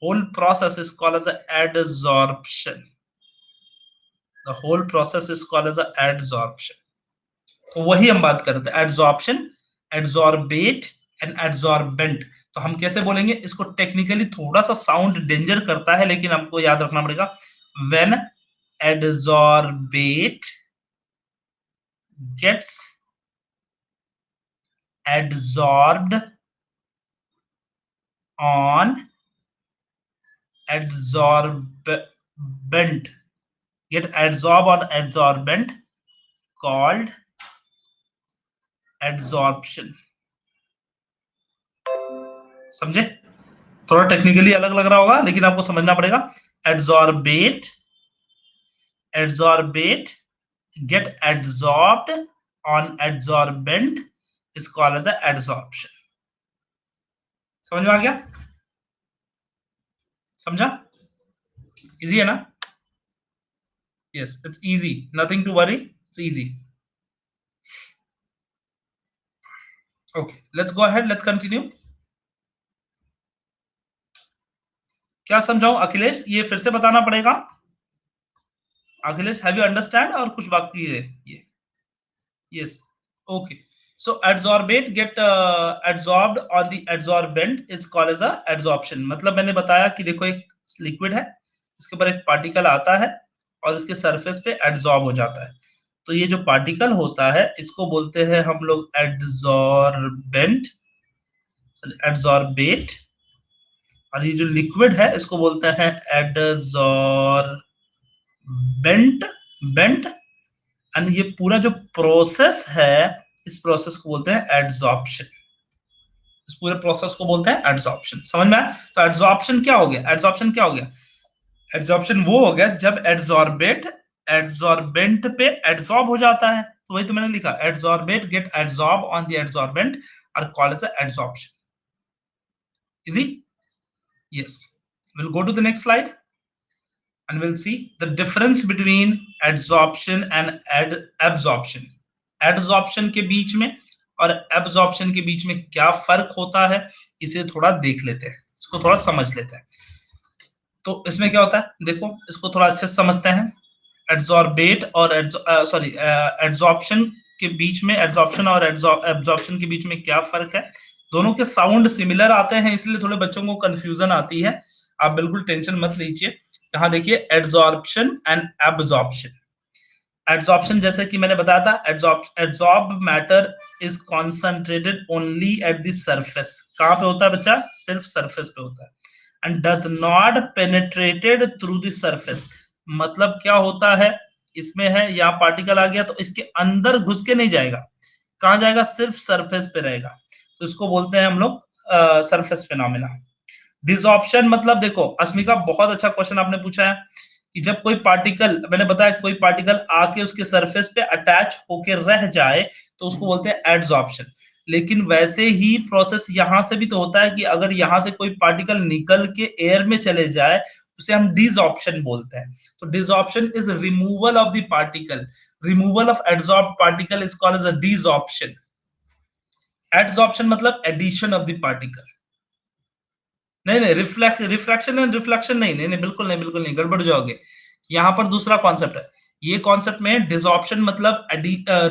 whole process is called as a adsorption, the whole process is called as a adsorption। तो वही हम बात कर रहे थे, एड्सॉर्प्शन, एड्सॉर्बेट एंड एड्सॉर्बेंट। तो हम कैसे बोलेंगे इसको? टेक्निकली थोड़ा सा साउंड डेंजर करता है, लेकिन हमको याद रखना पड़ेगा। When adsorbate gets adsorbed on adsorbent, get adsorb on adsorbent called adsorption। समझे? थोड़ा टेक्निकली अलग लग रहा होगा, लेकिन आपको समझना पड़ेगा। adsorbate, adsorbate get adsorbed on adsorbent is called as a adsorption। समझ में आ गया? समझा? इजी है ना? yes, it's easy, nothing to worry, it's easy। okay, let's go ahead, let's continue। क्या समझाऊं अखिलेश? ये फिर से बताना पड़ेगा। अखिलेश, हैव यू अंडरस्टैंड और कुछ बाकी है ये? Yes, okay. So adsorbate get adsorbed on the adsorbent is called as a adsorption। मतलब मैंने बताया कि देखो एक लिक्विड है, इसके ऊपर एक पार्टिकल आता है और इसके सरफेस पे एड्सॉर्ब हो जाता है। तो ये जो पार्टिकल होता है इसको बोलते हैं हम लोग एड्सॉर्बेंट, एड्सॉर्बेट, और ये जो लिक्विड है इसको बोलते हैं एड्सॉर्बेंट, बेंट। एंड ये पूरा जो प्रोसेस है, इस प्रोसेस को बोलते हैं एड्सॉर्प्शन, इस पूरे प्रोसेस को बोलते हैं एड्सॉर्प्शन। समझ में आया? तो एड्सॉर्प्शन क्या हो गया? एड्सॉर्प्शन क्या हो गया? एड्सॉर्प्शन वो हो गया जब एड्सॉर्बेट एड्सॉर्बेंट पे एड्सॉर्ब हो जाता है। तो वही तो मैंने लिखा, adsorbate get adsorb on the adsorbent are called as adsorption. Easy? Yes, we'll go to the next slide and we'll see the difference between adsorption and absorption। adsorption के बीच में और absorption के बीच में क्या फर्क होता है, इसे थोड़ा देख लेते हैं, इसको थोड़ा समझ लेते हैं। तो इसमें क्या होता है, देखो इसको थोड़ा अच्छे से समझते हैं। एड्सॉर्बेट और एड्सॉर्प्शन के बीच में, एड्सॉर्प्शन और एब्जॉर्प्शन के बीच में क्या फर्क है? दोनों के साउंड सिमिलर आते हैं, इसलिए थोड़े बच्चों को कंफ्यूजन आती है। आप बिल्कुल टेंशन मत लीजिए। यहाँ देखिए, एड्सॉर्प्शन एंड एब्जॉर्प्शन। एड्सॉर्प्शन जैसे कि मैंने बताया था, adsorb matter is concentrated only eight the surface. कहाँ पे होता है बच्चा? सिर्फ सरफेस पे होता है। And does not penetrated through the surface. मतलब क्या होता है, इसमें है यहाँ पार्टिकल आ गया तो इसके अंदर घुस के नहीं जाएगा। कहाँ जाएगा? सिर्फ सरफेस पे रहेगा। तो इसको बोलते हैं हम लोग सरफेस फिनोमेना। डिसऑर्प्शन मतलब, देखो अस्मिका, बहुत अच्छा क्वेश्चन आपने पूछा है कि जब कोई पार्टिकल, मैंने बताया कोई पार्टिकल आके उसके सरफेस पे अटैच होके रह जाए तो उसको बोलते हैं एड्सॉर्प्शन। लेकिन वैसे ही प्रोसेस यहां से भी तो होता है कि अगर यहां से कोई पार्टिकल निकल के एयर में चले जाए उसे हम डिसऑर्प्शन बोलते हैं। तो desorption is removal of the particle, removal of adsorb particle is called as a desorption. Adsorption मतलब एडिशन ऑफ द पार्टिकल। नहीं नहीं, रिफ्रैक्शन एंड रिफ्लेक्शन नहीं, नहीं नहीं, बिल्कुल नहीं, बिल्कुल नहीं, गड़बड़ जाओगे। यहाँ पर दूसरा कॉन्सेप्ट है। ये कॉन्सेप्ट में डिसऑर्प्शन मतलब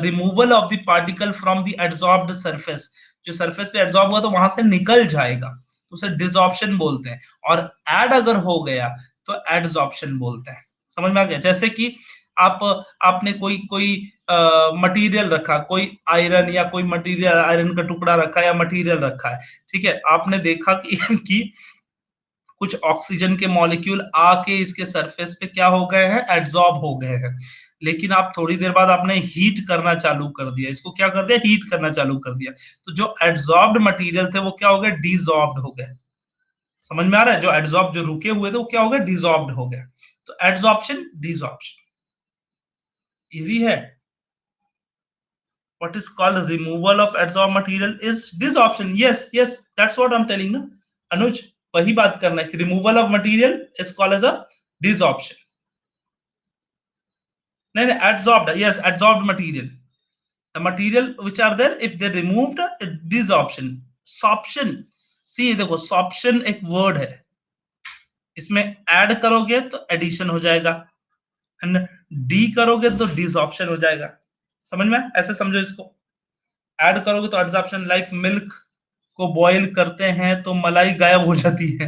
removal of the particle from the adsorbed surface. जो सरफेस पे एड्सॉर्ब हुआ तो वहां से निकल जाएगा, तो उसे डिसऑर्प्शन बोलते हैं। और ऐड अगर हो गया तो एड्सॉर्प्शन बोलते हैं। समझ में आ गया? जैसे कि आप आपने कोई कोई मटेरियल रखा, कोई आयरन या कोई मटेरियल, आयरन का टुकड़ा रखा या मटेरियल रखा है, ठीक है, आपने देखा कि कुछ ऑक्सीजन के मॉलिक्यूल आके इसके सरफेस पे क्या हो गए हैं, एड्सॉर्ब हो गए हैं। लेकिन आप थोड़ी देर बाद आपने हीट करना चालू कर दिया, इसको क्या कर दिया, हीट करना चालू कर दिया, तो जो एड्सॉर्ब्ड मटेरियल थे वो क्या हो गए, डिसॉर्ब्ड हो गए। समझ में आ रहा है, जो एड्सॉर्ब जो रुके हुए थे वो क्या हो गए, डिसॉर्ब्ड हो गए। तो एड्सॉर्प्शन डिसॉर्प्शन इजी है। what is called removal of adsorbed material is desorption. Yes, that's what I'm telling ना अनुज, वही बात करना है कि removal of material is called as a desorption. नहीं नहीं, adsorbed, yes, adsorbed material, the material which are there, if they removed, desorption. sorption, see देखो sorption एक word है, इसमें add करोगे तो addition हो जाएगा, एंड डी करोगे तो डिसऑप्शन हो जाएगा। समझ में, ऐसे समझो इसको, ऐड करोगे तो एड्सॉर्प्शन, लाइक मिल्क को बॉईल करते हैं तो मलाई गायब हो जाती है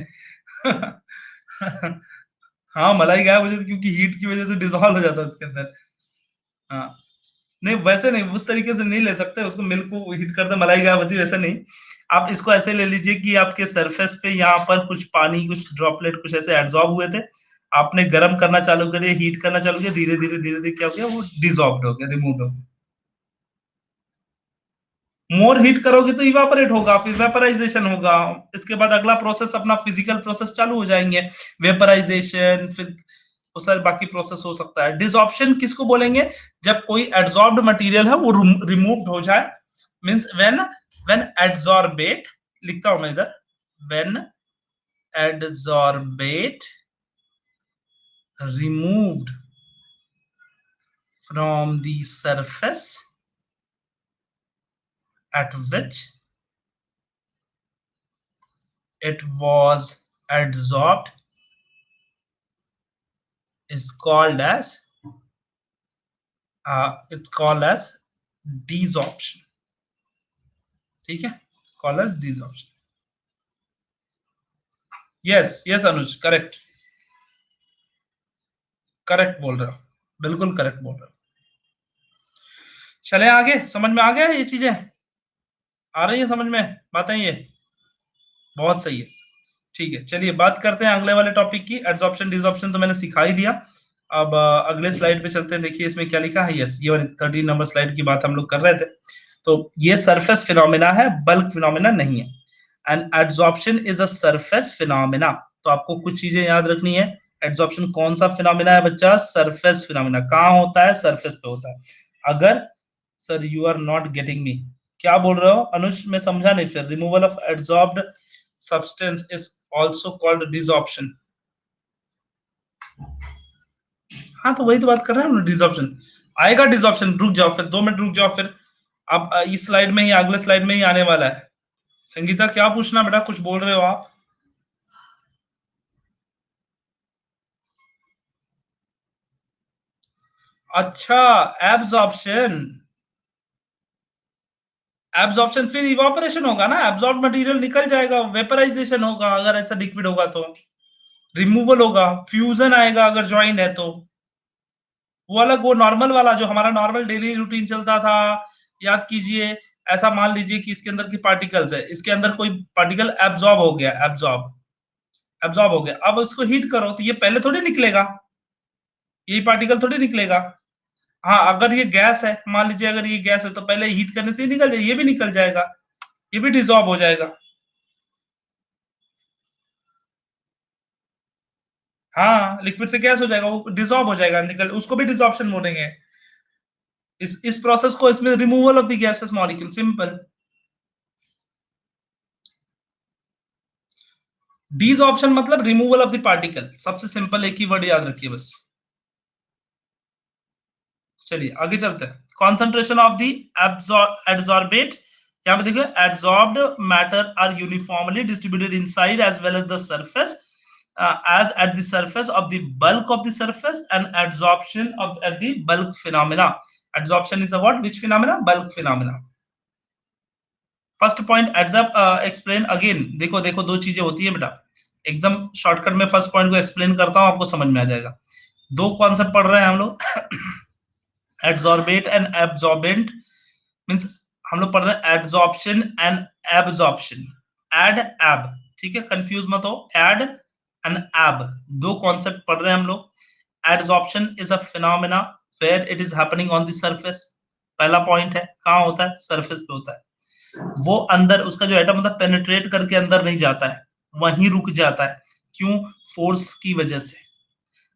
हाँ मलाई गायब हो जाती है क्योंकि हीट की वजह से डिसॉल्व हो जाता है उसके अंदर। हाँ नहीं, वैसे नहीं, उस तरीके से नहीं ले सकते उसको, मिल्क को हीट करते मलाई गायब होती है, वैसे नहीं। आप इसको ऐसे ले लीजिए कि आपके सरफेस पे यहाँ पर कुछ पानी, कुछ ड्रॉपलेट कुछ ऐसे एब्जॉर्ब हुए थे, आपने गर्म करना चालू कर दिया, हीट करना चालू किया, धीरे धीरे धीरे धीरे क्या हो गया, वो डिसॉल्व हो गया, रिमूव हो गया। मोर हीट करोगे तो इवापोरेट होगा, फिर वेपराइजेशन होगा, इसके बाद अगला प्रोसेस अपना फिजिकल प्रोसेस चालू हो जाएंगे, वेपराइजेशन, फिर वो सारे बाकी प्रोसेस हो सकता है। डिसऑप्शन किसको बोलेंगे, जब कोई एड्सॉर्ब्ड मटेरियल है वो रिमूव्ड हो जाए, मींस व्हेन एड्सॉर्बेट, लिखता हूं मैं इधर, when adsorbate removed from the surface at which it was adsorbed is called as it's called as desorption. ठीक है, called as desorption. yes अनुज, करेक्ट बोल रहे हो, बिल्कुल करेक्ट बोल रहे हो। चले आगे, समझ में आ गया, ये चीजें आ रही है समझ में, बातें ये बहुत सही है। ठीक है, चलिए बात करते हैं अगले वाले टॉपिक की, एड्सॉर्प्शन डिसऑर्प्शन तो मैंने सिखा ही दिया। अब अगले स्लाइड पे चलते हैं, देखिए इसमें क्या लिखा है। यस, ये वाली 13 नंबर स्लाइड की बात हम लोग कर रहे थे। तो ये सरफेस फिनोमेना है, बल्क फिनोमेना नहीं है। And adsorption is a surface phenomena. तो आपको कुछ चीजें याद रखनी है, एड्सॉर्प्शन कौन सा फिनोमेना है बच्चा, सरफेस फिनोमेना। कहाँ होता है, सरफेस पे होता है। अगर sir you are not getting me, क्या बोल रहे हो अनुज, मैं समझा नहीं फिर। Removal of adsorbed substance is also called desorption. हाँ तो वही तो बात कर रहे हैं हम, डिसऑर्प्शन आएगा, डिसऑर्प्शन। रुक जाओ फिर, 2 मिनट रुक जाओ फिर। अब इस स्लाइड में ही, अगले स्लाइड में ही आने वाला है। संगीता क्या पूछना बेटा, कुछ बोल रहे हो आप? अच्छा, एब्जॉर्प्शन, एब्जॉर्प्शन फिर इवापोरेशन होगा ना, एब्जॉर्ब मटेरियल निकल जाएगा, वेपराइजेशन होगा अगर ऐसा लिक्विड होगा तो, रिमूवल होगा, फ्यूजन आएगा अगर ज्वाइंट है तो। वो अलग, वो नॉर्मल वाला जो हमारा नॉर्मल डेली रूटीन चलता था, याद कीजिए। ऐसा मान लीजिए कि इसके अंदर की पार्टिकल्स है, इसके अंदर कोई पार्टिकल एब्जॉर्ब हो गया, एब्जॉर्ब हो गया, अब इसको हीट करो तो ये पहले थोड़ी निकलेगा, यही पार्टिकल थोड़ी निकलेगा। हाँ अगर ये गैस है, मान लीजिए अगर ये गैस है तो पहले हीट करने से ही निकल जाए, ये भी निकल जाएगा, ये भी डिसॉल्व हो जाएगा। हाँ लिक्विड से गैस हो जाएगा, वो डिसॉल्व हो जाएगा, निकल, उसको भी डिसॉर्प्शन बोलेंगे। इस प्रोसेस को, इसमें removal of the gases molecule, simple. Desorption मतलब रिमूवल ऑफ द पार्टिकल, सबसे सिंपल एक ही वर्ड याद रखिए बस। चलिए आगे चलते हैं। कॉन्सेंट्रेशन ऑफ द एड्सॉर्बेट, यहाँ पे देखिए, adsorbed matter are uniformly distributed inside as well as the surface as at the surface of the bulk of the surface, and adsorption of at the bulk phenomena. Adsorption is a what, which phenomena, bulk phenomena. First point एड्सअप एक्सप्लेन अगेन। देखो देखो, दो चीजें होती है बेटा, एकदम शॉर्टकट में फर्स्ट पॉइंट को एक्सप्लेन करता हूं, आपको समझ में आ जाएगा। दो कॉन्सेप्ट पढ़ रहे हैं हम लोग एड्सॉर्बेट एंड एब्सॉर्बेंट, मींस हम लोग पढ़ रहे हैं एड्सॉर्प्शन एंड एब्सॉर्प्शन, एड एब, ठीक है, कंफ्यूज मत हो, एड एंड एब, दो कॉन्सेप्ट पढ़ रहे हैं हम लोग। Adsorption is a phenomena where it is happening on the surface. पहला पॉइंट है, कहाँ होता है? सरफेस पे होता है। वो अंदर उसका जो एटम होता है पेनिट्रेट करके अंदर नहीं जाता है, वहीं रुक जाता है। क्यों? फोर्स की वजह से,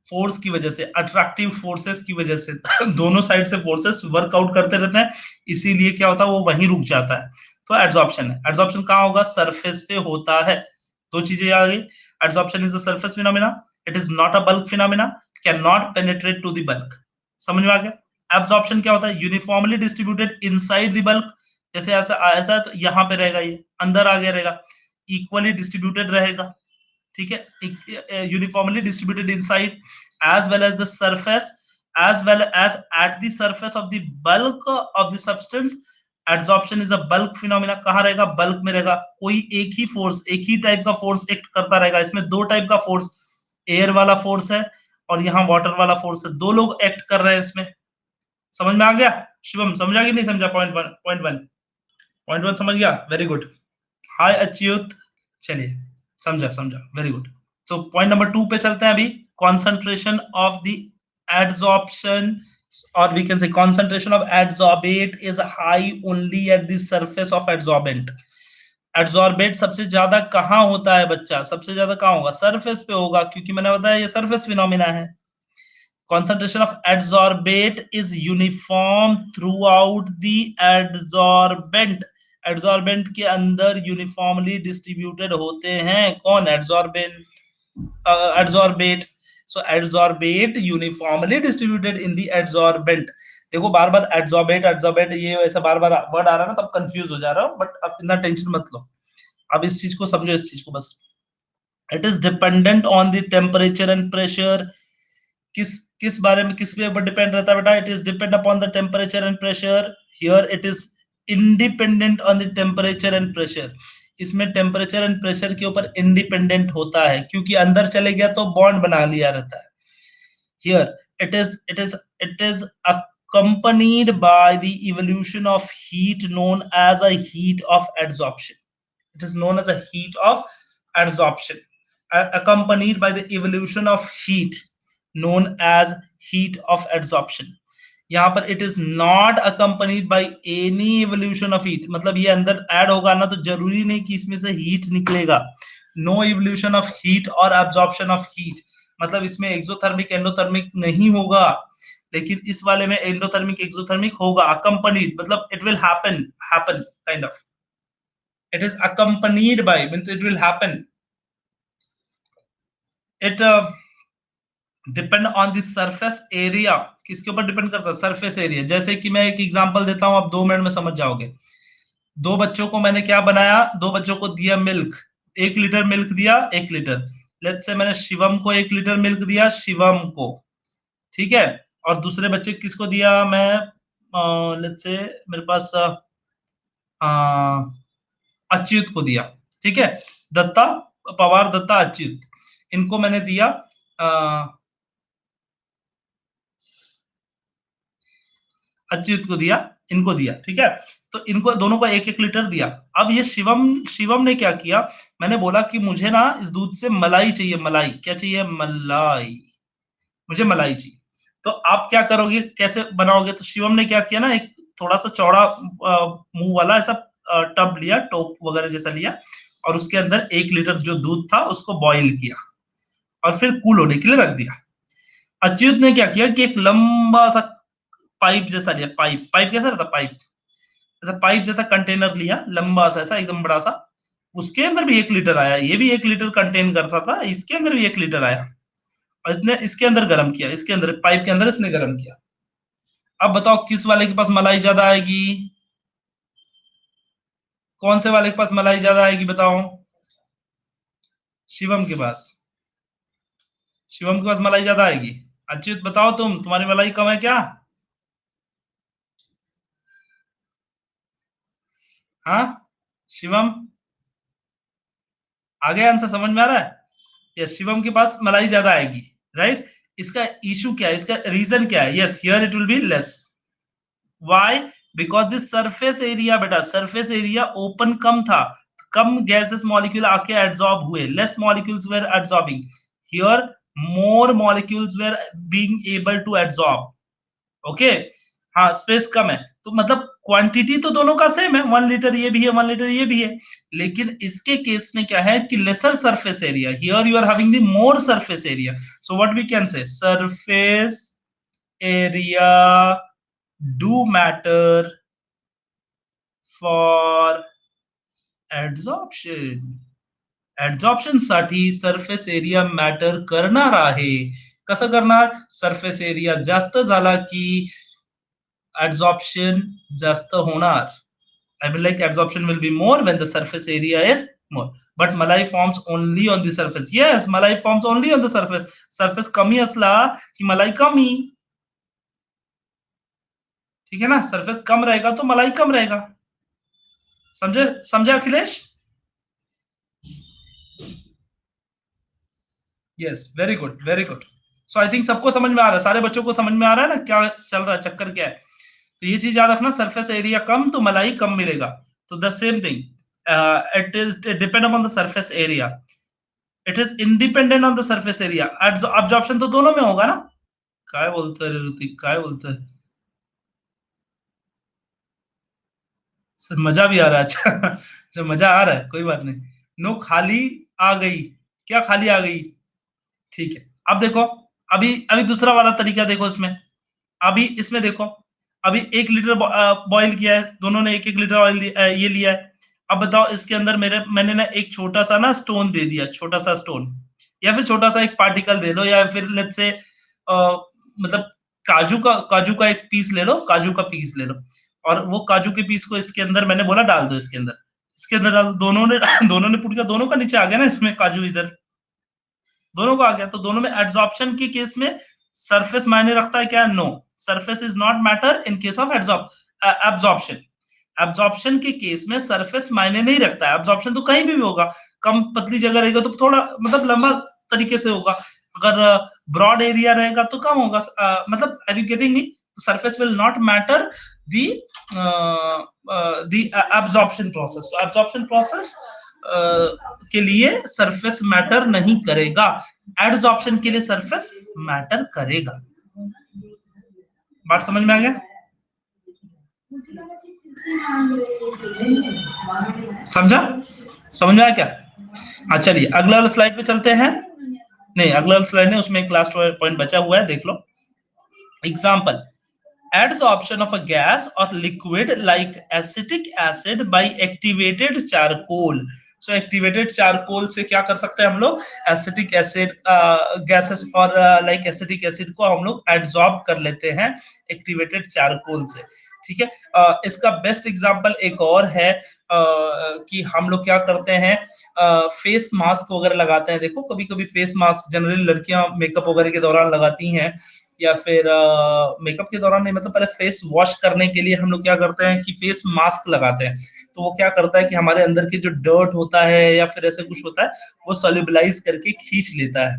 फोर्स की वजह से, अट्रैक्टिव फोर्सेस की वजह से दोनों साइड से फोर्सेस वर्कआउट करते रहते हैं, इसीलिए क्या होता है वो वहीं रुक जाता है। तो एड्सॉर्प्शन है, एड्सॉर्प्शन कहाँ होगा? सरफेस पे होता है। दो चीजें आ गई, adsorption is a surface phenomena, it is not a bulk phenomena, can not penetrate to the bulk. समझ में आ गया? एब्जॉर्प्शन क्या होता है? Uniformly distributed inside the bulk. जैसे ऐसा ऐसा है तो यहाँ पे रहेगा, ये अंदर आ गया रहेगा, इक्वली डिस्ट्रीब्यूटेड रहेगा, ठीक है, uniformly distributed inside as well as the surface, as well as at the surface of the bulk of the substance। adsorption is a bulk phenomena। कहाँ रहेगा? बल्क में रहेगा। कोई एक ही फोर्स, एक ही टाइप का फोर्स एक्ट करता रहेगा। इसमें दो टाइप का फोर्स, एयर वाला फोर्स है और यहाँ वाटर वाला फोर्स है, दो लोग एक्ट कर रहे हैं इसमें। समझ में आ गया? शिवम समझा कि नहीं समझा? पॉइंट वन, पॉइंट वन समझ गया? Very good. हाय अच्युत, चलिए समझा समझा, very good. So point number 2 पे चलते हैं अभी। concentration of the adsorption, or we can say concentration of adsorbate is high only at the surface of adsorbent। adsorbate सबसे ज्यादा कहाँ होता है बच्चा? सबसे ज्यादा कहाँ होगा? सरफेस पे होगा, क्योंकि मैंने बताया ये सरफेस फिनोमिना है। concentration of adsorbate is uniform throughout the adsorbent। adsorbent के अंदर यूनिफॉर्मली डिस्ट्रीब्यूटेड होते हैं। कौन? adsorbent, adsorbate। so adsorbate uniformly distributed in the adsorbent। देखो बार बार adsorbate adsorbate ये ऐसा बार बार वर्ड आ रहा है ना, तब कंफ्यूज हो जा रहा हूं, बट अब इतना टेंशन मत लो, अब इस चीज को समझो, इस चीज को बस। It is dependent on the temperature and pressure. किस किस बारे में, किस पे ऊपर डिपेंड रहता है बेटा? It is depend upon the temperature and pressure. Here it is independent on the temperature and pressure. इसमें टेम्परेचर एंड प्रेशर के ऊपर इंडिपेंडेंट होता है, क्योंकि अंदर चले गया तो बॉन्ड बना लिया रहता है। Here it is accompanied by the evolution of heat known as a heat of adsorption। it is known as a heat of adsorption, accompanied by the evolution of heat known as heat of adsorption। यहाँ पर it is not accompanied by any evolution of heat, मतलब ये अंदर ऐड होगा ना तो जरूरी नहीं कि इसमें से हीट निकलेगा। नो इवोल्यूशन ऑफ हीट और एब्जॉर्प्शन ऑफ हीट, मतलब इसमें एक्सोथर्मिक एंडोथर्मिक नहीं होगा, लेकिन इस वाले में एंडोथर्मिक एक्सोथर्मिक होगा। अकम्पनीड मतलब it will happen, happen kind of, it is accompanied by means it will happen. It depend on the surface area. किसके ऊपर डिपेंड करता है? Surface area. जैसे कि मैं एक एग्जांपल देता हूं, आप 2 मिनट में समझ जाओगे। दो बच्चों को मैंने क्या बनाया? दो बच्चों को दिया मिल्क, 1 लीटर मिल्क दिया, 1 लीटर। लेट्स से मैंने शिवम को 1 लीटर मिल्क दिया, शिवम को, ठीक है। और दूसरे बच्चे किसको दिया? मैं लेट्स से मेरे पास अच्युत को दिया, ठीक है। दत्ता, पवार, दत्ता, अच्युत, इनको मैंने दिया अच्युत को दिया, इनको दिया, ठीक है। तो इनको दोनों को 1-1 लीटर दिया। अब ये शिवम शिवम ने क्या किया? मैंने बोला कि मुझे ना इस दूध से मलाई चाहिए, मलाई। क्या चाहिए? मलाई, मुझे मलाई चाहिए। तो आप क्या करोगे, कैसे बनाओगे? तो शिवम ने क्या किया ना, एक थोड़ा सा चौड़ा मुंह वाला ऐसा टब लिया, टोप वगैरह जैसा लिया, और उसके अंदर 1 लीटर जो दूध था उसको बॉईल किया और फिर कूल होने के लिए रख दिया। अच्युत ने क्या किया कि एक लंबा सा पाइप जैसा लिया, पाइप, पाइप कैसा रहता? पाइप ऐसा, पाइप जैसा कंटेनर लिया, लंबा सा ऐसा एकदम बड़ा सा, उसके अंदर भी 1 लीटर आया। ये भी 1 लीटर कंटेन करता था, इसके अंदर भी 1 लीटर आया, और इसने इसके अंदर गर्म किया, इसके अंदर पाइप के अंदर इसने गर्म किया। अब बताओ किस वाले के पास मलाई ज्यादा आएगी? कौन से वाले के पास मलाई ज्यादा आएगी बताओ? शिवम के पास, शिवम के पास मलाई ज्यादा आएगी। अच्युत बताओ, तुम्हारी मलाई कम है क्या? हाँ शिवम, आगे आंसर समझ में आ रहा है? यस, शिवम के पास मलाई ज्यादा आएगी, राइट। इसका इशू क्या है, इसका रीजन क्या है? Yes, here it will be less. Why? Because this surface area, बेटा सरफेस एरिया ओपन कम था। कम गैसेस मॉलिक्यूल आके एड्सॉर्ब हुए, less molecules were adsorbing, here more molecules were being able to adsorb. Okay, हाँ स्पेस कम है, तो मतलब क्वांटिटी तो दोनों का सेम है, 1 लीटर ये भी है 1 लीटर ये भी है, लेकिन इसके केस में क्या है कि lesser surface area, here you are having the more surface area, so what we can say surface area do matter for adsorption, adsorption साठी सरफेस एरिया मॅटर करणार आहे। कसं करणार, सरफेस एरिया जास्त झाला की adsorption जास्त होणार, I mean like adsorption will be more when the surface area is more, but malai forms only on the surface, yes malai forms only on the surface, surface कमी असला की मलाई कमी, ठीक है ना, सरफेस कम रहेगा तो मलाई कम रहेगा, समझे समझे Akhilesh? Yes very good very good, so I think सबको समझ में आ रहा है, सारे बच्चों को समझ में आ रहा है ना क्या चल रहा है, चक्कर क्या है। तो ये चीज याद रखना, सरफेस एरिया कम तो मलाई कम मिलेगा, तो the same thing it is depend upon the surface area, it is independent on the surface area, absorption तो दोनों में होगा ना। काय बोलतोय रे ऋतिक, काय बोलतोय? सर मजा भी आ रहा है, अच्छा अच्छा मजा आ रहा है, कोई बात नहीं। नो खाली आ गई, क्या खाली आ गई? ठीक है, अब देखो, अभी अभी दूसरा वाला तरीका देखो इसमें, अभी इसमें देखो, अभी 1 लीटर बॉईल किया है, दोनों ने 1-1 लीटर ऑयल ये लिया है, अब बताओ इसके अंदर मैंने ना एक छोटा सा ना स्टोन दे दिया, छोटा सा स्टोन, या फिर छोटा सा एक पार्टिकल दे लो, या फिर लेट्स से मतलब काजू का एक पीस ले लो, काजू का पीस ले लो, और वो काजू के पीस को इसके अंदर मैंने बोला डाल दो, इसके अंदर डाल, दोनों ने दोनों ने पुट किया, दोनों का नीचे आ गया ना, इसमें काजू इधर दोनों को आ गया, तो दोनों में एड्सॉर्प्शन के केस में सरफेस मायने रखता है क्या? No, surface is not matter in case of absorption, absorption के केस में सरफेस मायने नहीं रखता है, एब्जॉर्प्शन तो कहीं भी होगा, कम पतली जगह रहेगा तो थोड़ा मतलब लंबा तरीके से होगा, अगर ब्रॉड एरिया रहेगा तो कम होगा, मतलब educating me, surface will not matter the absorption process, तो एब्जॉर्प्शन प्रोसेस के लिए सरफेस मैटर नहीं करेगा, एडसॉर्प्शन के लिए सरफेस मैटर करेगा। बात समझ में आ गया? समझा, समझ में आया क्या? हाँ चलिए अगला वाला स्लाइड पे चलते हैं, नहीं अगला वाला स्लाइड नहीं, उसमें एक लास्ट पॉइंट बचा हुआ है, देख लो। Example, adsorption of a gas or liquid like acetic acid by activated charcoal, so activated charcoal से क्या कर सकते हैं हम लोग, एसिटिक एसिड गैसेस और लाइक एसिटिक एसिड को हम लोग एड्सॉर्ब कर लेते हैं एक्टिवेटेड चारकोल से, ठीक है। इसका बेस्ट एग्जांपल एक और है कि हम लोग क्या करते हैं, फेस मास्क वगैरह लगाते हैं, देखो कभी कभी फेस मास्क जनरली लड़कियां मेकअप वगैरह के दौरान लगाती हैं, या फिर मेकअप के दौरान नहीं, मतलब पहले फेस वॉश करने के लिए हम लोग क्या करते हैं कि फेस मास्क लगाते हैं, तो वो क्या करता है कि हमारे अंदर की जो डर्ट होता है या फिर ऐसे कुछ होता है वो सोल्यूबलाइज करके खींच लेता है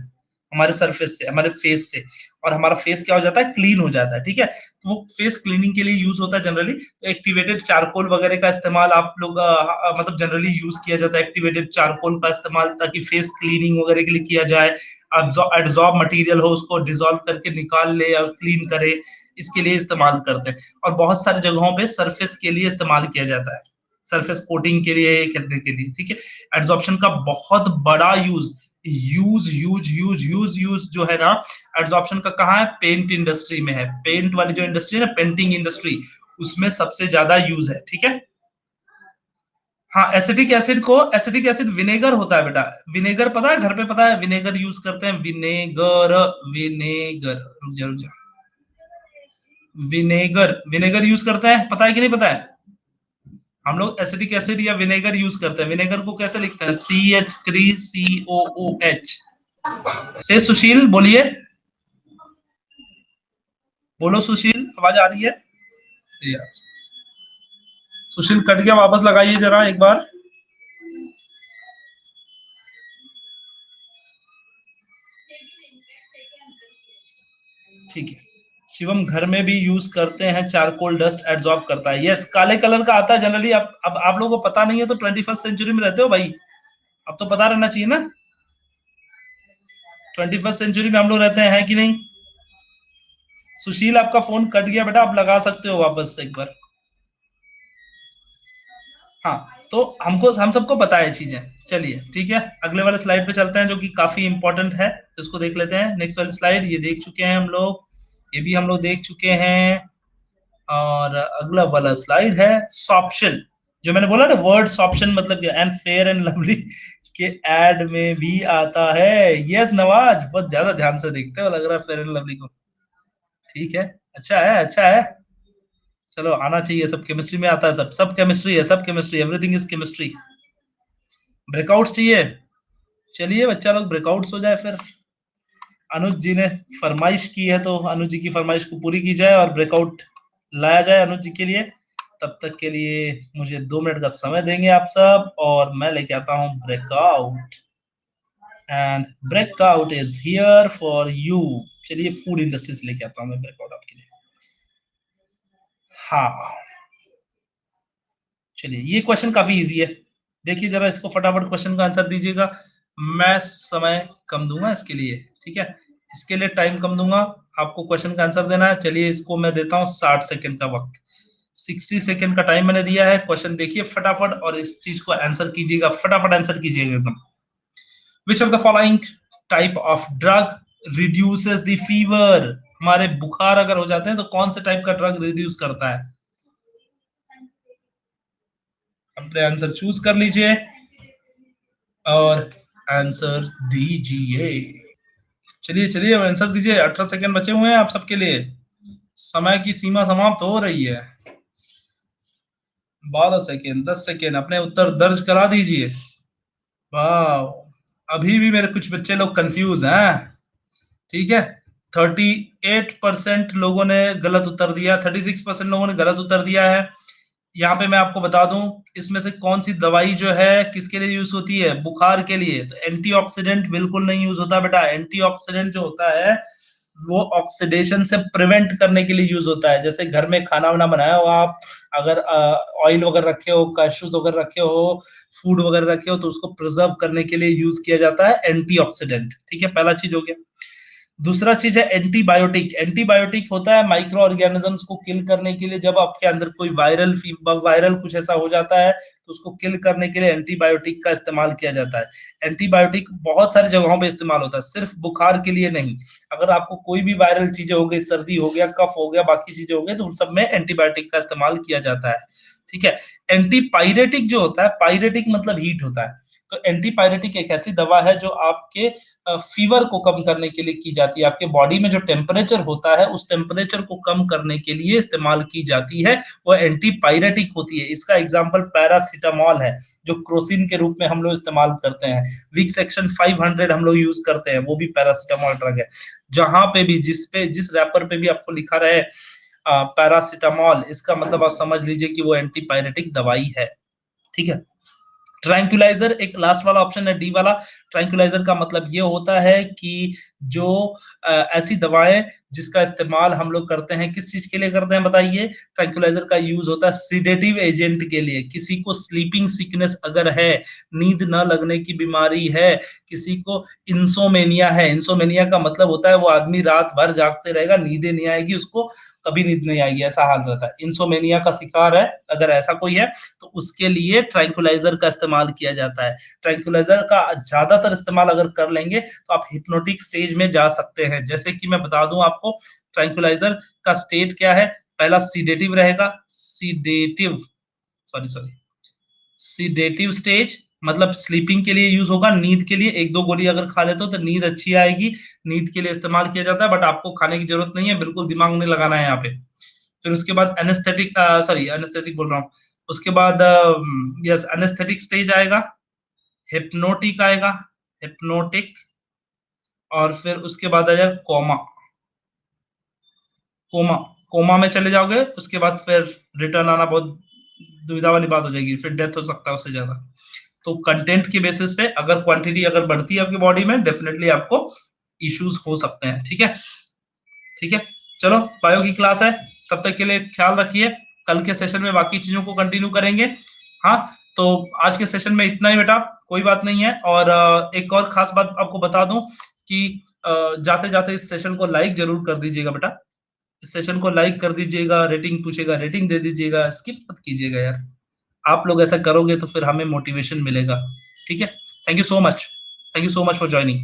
हमारे सरफेस से, हमारे फेस से, और हमारा फेस क्या हो जाता है, क्लीन हो जाता है, ठीक है। तो वो फेस क्लीनिंग के लिए यूज होता है जनरली, तो एक्टिवेटेड चारकोल वगैरह का इस्तेमाल आप लोग मतलब जनरली यूज किया जाता है, एक्टिवेटेड चारकोल का इस्तेमाल ताकि फेस क्लीनिंग वगैरह के लिए किया जाए, एड्सॉर्ब मटेरियल हो उसको डिसॉल्व करके निकाल ले और क्लीन करे, इसके लिए इस्तेमाल करते हैं, और बहुत सारी जगहों पे सरफेस के लिए इस्तेमाल किया जाता है, सरफेस कोटिंग के लिए करने के लिए, ठीक है। एड्सॉर्प्शन का बहुत बड़ा यूज जो है ना एड्सॉर्प्शन का, कहाँ है, पेंट इंडस्ट्री में है, पेंट वाली जो इंडस्ट्री है ना, पेंटिंग इंडस्ट्री, उसमें सबसे ज्यादा यूज है, ठीक है। हाँ एसिटिक एसिड को, एसिटिक एसिड विनेगर होता है बेटा, विनेगर पता है, घर पे पता है, विनेगर यूज करते हैं, विनेगर, विनेगर, रुक जा रुक जा, विनेगर, विनेगर यूज करते हैं, पता है कि नहीं पता है? हम लोग एसिटिक एसिड या विनेगर यूज करते हैं, विनेगर को कैसे लिखते हैं, CH3COOH, से सुशील बोलिए, बोलो सुशील, आवाज आ रही है यार? सुशील कट गया, वापस लगाइए जरा एक बार। ठीक है, शिवम घर में भी यूज करते हैं, चारकोल डस्ट एब्जॉर्ब करता है। यस, काले कलर का आता है जनरली। अब आप लोगों को पता नहीं है तो 21st सेंचुरी में रहते हो भाई, अब तो पता रहना चाहिए ना। 21st सेंचुरी में हम लोग रहते हैं कि नहीं। सुशील आपका फोन कट गया बेटा, आप लगा सकते हो वापस एक बार। हाँ, तो हम सबको पता है चीजें। चलिए ठीक है, अगले वाले स्लाइड पे चलते हैं जो कि काफी इंपॉर्टेंट है, तो इसको देख लेते हैं। नेक्स्ट वाली स्लाइड, ये देख चुके हैं हम लोग, ये भी हम लोग देख चुके हैं। और अगला वाला स्लाइड है सॉप्शन। जो मैंने बोला ना वर्ड सॉप्शन मतलब एंड फेयर एंड लवली के एड में भी आता है। यस नवाज, बहुत ज्यादा ध्यान से देखते हो लग रहा है फेयर एंड लवली को। ठीक है, अच्छा है, अच्छा है। चलो आना चाहिए, सब केमिस्ट्री में आता है, सब सब केमिस्ट्री है, सब chemistry, everything is chemistry. Breakouts चाहिए, चलिए बच्चा लोग ब्रेकआउट्स हो जाए फिर। अनुज जी ने फरमाइश की है तो अनुज जी की फरमाइश को पूरी की जाए और ब्रेकआउट लाया जाए अनुज जी के लिए। तब तक के लिए मुझे 2 मिनट का समय देंगे आप सब, और मैं लेके आता हूँ breakout. And breakout is here for you. चलिए फूड इंडस्ट्री से लेके आता हूँ मैं ब्रेकआउट आपके लिए। हाँ, चलिए ये क्वेश्चन काफी इजी है, देखिए जरा इसको फटाफट क्वेश्चन का आंसर दीजिएगा। मैं समय कम दूंगा इसके लिए, ठीक है, इसके लिए टाइम कम दूंगा। आपको क्वेश्चन का आंसर देना है। चलिए इसको मैं देता हूँ 60 सेकंड का वक्त। 60 सेकंड का टाइम मैंने दिया है। क्वेश्चन देखिए फटाफट और इस चीज को आंसर कीजिएगा, फटाफट आंसर कीजिएगा एकदम। Which of the following type of drug reduces the fever. हमारे बुखार अगर हो जाते हैं तो कौन से टाइप का ड्रग रिड्यूस करता है। अपने आंसर चूज कर लीजिए और आंसर दीजिए। चलिए चलिए आंसर दीजिए, 18 सेकंड बचे हुए हैं आप सबके लिए। समय की सीमा समाप्त हो रही है। 12 सेकेंड, 10 सेकेंड, अपने उत्तर दर्ज करा दीजिए। वाह, अभी भी मेरे कुछ बच्चे लोग कंफ्यूज हैं। ठीक है, 38% लोगों ने गलत उत्तर दिया, 36% लोगों ने गलत उत्तर दिया है। यहाँ पे मैं आपको बता दूं, इसमें से कौन सी दवाई जो है किसके लिए यूज होती है, बुखार के लिए। तो एंटीऑक्सीडेंट बिल्कुल नहीं यूज होता बेटा। एंटीऑक्सीडेंट जो होता है वो ऑक्सीडेशन से प्रिवेंट करने के लिए यूज होता है। जैसे घर में खाना वाना बनाया हो आप, अगर ऑयल वगैरह रखे हो, कैशूज वगैरह रखे हो, फूड वगैरह रखे हो, तो उसको प्रिजर्व करने के लिए यूज किया जाता है एंटीऑक्सीडेंट। ठीक है, पहला चीज हो गया। दूसरा चीज है एंटीबायोटिक। एंटीबायोटिक होता है माइक्रो ऑर्गेनिजम्स को किल करने के लिए। जब आपके अंदर कोई वायरल कुछ ऐसा हो जाता है तो उसको किल करने के लिए एंटीबायोटिक का इस्तेमाल किया जाता है। एंटीबायोटिक बहुत सारी जगहों पे इस्तेमाल होता है, सिर्फ बुखार के लिए नहीं। अगर आपको कोई भी वायरल चीजें हो गई, सर्दी हो गया, कफ हो गया, बाकी चीजें हो गई, तो उन सब में एंटीबायोटिक का इस्तेमाल किया जाता है। ठीक है, एंटीपायरेटिक जो होता है, पायरेटिक मतलब हीट होता है, तो एंटीपायरेटिक एक ऐसी दवा है जो आपके फीवर को कम करने के लिए की जाती है। आपके बॉडी में जो टेम्परेचर होता है उस टेम्परेचर को कम करने के लिए इस्तेमाल की जाती है, वो एंटीपायरेटिक होती है। इसका एग्जांपल पैरासीटामॉल है, जो क्रोसिन के रूप में हम लोग इस्तेमाल करते हैं। विक्स एक्शन 500 हम लोग यूज करते हैं, वो भी पैरासीटामॉल ड्रग है। जहां पे भी जिस रैपर पे भी आपको लिखा रहे पैरासीटामॉल, इसका मतलब आप समझ लीजिए कि वो एंटीपायरेटिक दवाई है। ठीक है, ट्रैंक्विलाइजर एक लास्ट वाला ऑप्शन है, डी वाला। ट्रैंक्विलाइजर का मतलब ये होता है कि जो ऐसी दवाएं जिसका इस्तेमाल हम लोग करते हैं, किस चीज के लिए करते हैं बताइए। ट्रैंक्विलाइजर का यूज होता है सिडेटिव एजेंट के लिए। किसी को स्लीपिंग सिकनेस अगर है, नींद न लगने की बीमारी है, किसी को इंसोमेनिया है, इंसोमेनिया का मतलब होता है वो आदमी रात भर जागते रहेगा, नींदें नहीं आएगी उसको, कभी नींद नहीं आएगी, ऐसा हाल रहता है। इंसोमेनिया का शिकार है अगर ऐसा कोई है, तो उसके लिए ट्रैंक्विलाइजर का इस्तेमाल किया जाता है। ट्रैंक्विलाइजर का ज्यादातर इस्तेमाल अगर कर लेंगे तो आप हिप्नोटिक स्टेज में जा सकते हैं। जैसे कि मैं बता दूं आपको, ट्रैंक्विलाइजर का स्टेट क्या है। पहला सीडेटिव रहेगा, सीडेटिव, सॉरी सीडेटिव स्टेज मतलब स्लीपिंग के लिए यूज होगा। नींद के लिए 1-2 गोली अगर खा लेते हो तो नींद अच्छी आएगी, नींद के लिए इस्तेमाल किया जाता है, बट आपको खाने की जरूरत नहीं है, बिल्कुल दिमाग नहीं लगाना है यहाँ पे। फिर उसके बाद एनेस्थेटिक, सॉरी एनेस्थेटिक बोल रहा हूँ, उसके बाद यस एनेस्थेटिक स्टेज आएगा, हिप्नोटिक आएगा, हिप्नोटिक, और फिर उसके बाद आ जाएगा कोमा। कोमा, कोमा में चले जाओगे उसके बाद फिर रिटर्न आना बहुत दुविधा वाली बात हो जाएगी, फिर डेथ हो सकता है उससे ज्यादा। तो कंटेंट के बेसिस पे अगर क्वांटिटी अगर बढ़ती है आपकी बॉडी में, डेफिनेटली आपको इश्यूज हो सकते हैं। ठीक है, ठीक है, चलो बायो की क्लास है, तब तक के लिए ख्याल रखिए, कल के सेशन में बाकी चीजों को कंटिन्यू करेंगे। हाँ, तो आज के सेशन में इतना ही बेटा, कोई बात नहीं है। और एक और खास बात आपको बता दूं कि जाते जाते इस सेशन को लाइक जरूर कर दीजिएगा बेटा, इस सेशन को लाइक कर दीजिएगा, रेटिंग पूछेगा रेटिंग दे दीजिएगा, स्किप मत कीजिएगा यार, आप लोग ऐसा करोगे तो फिर हमें मोटिवेशन मिलेगा। ठीक है, thank you so much, thank you so much for joining.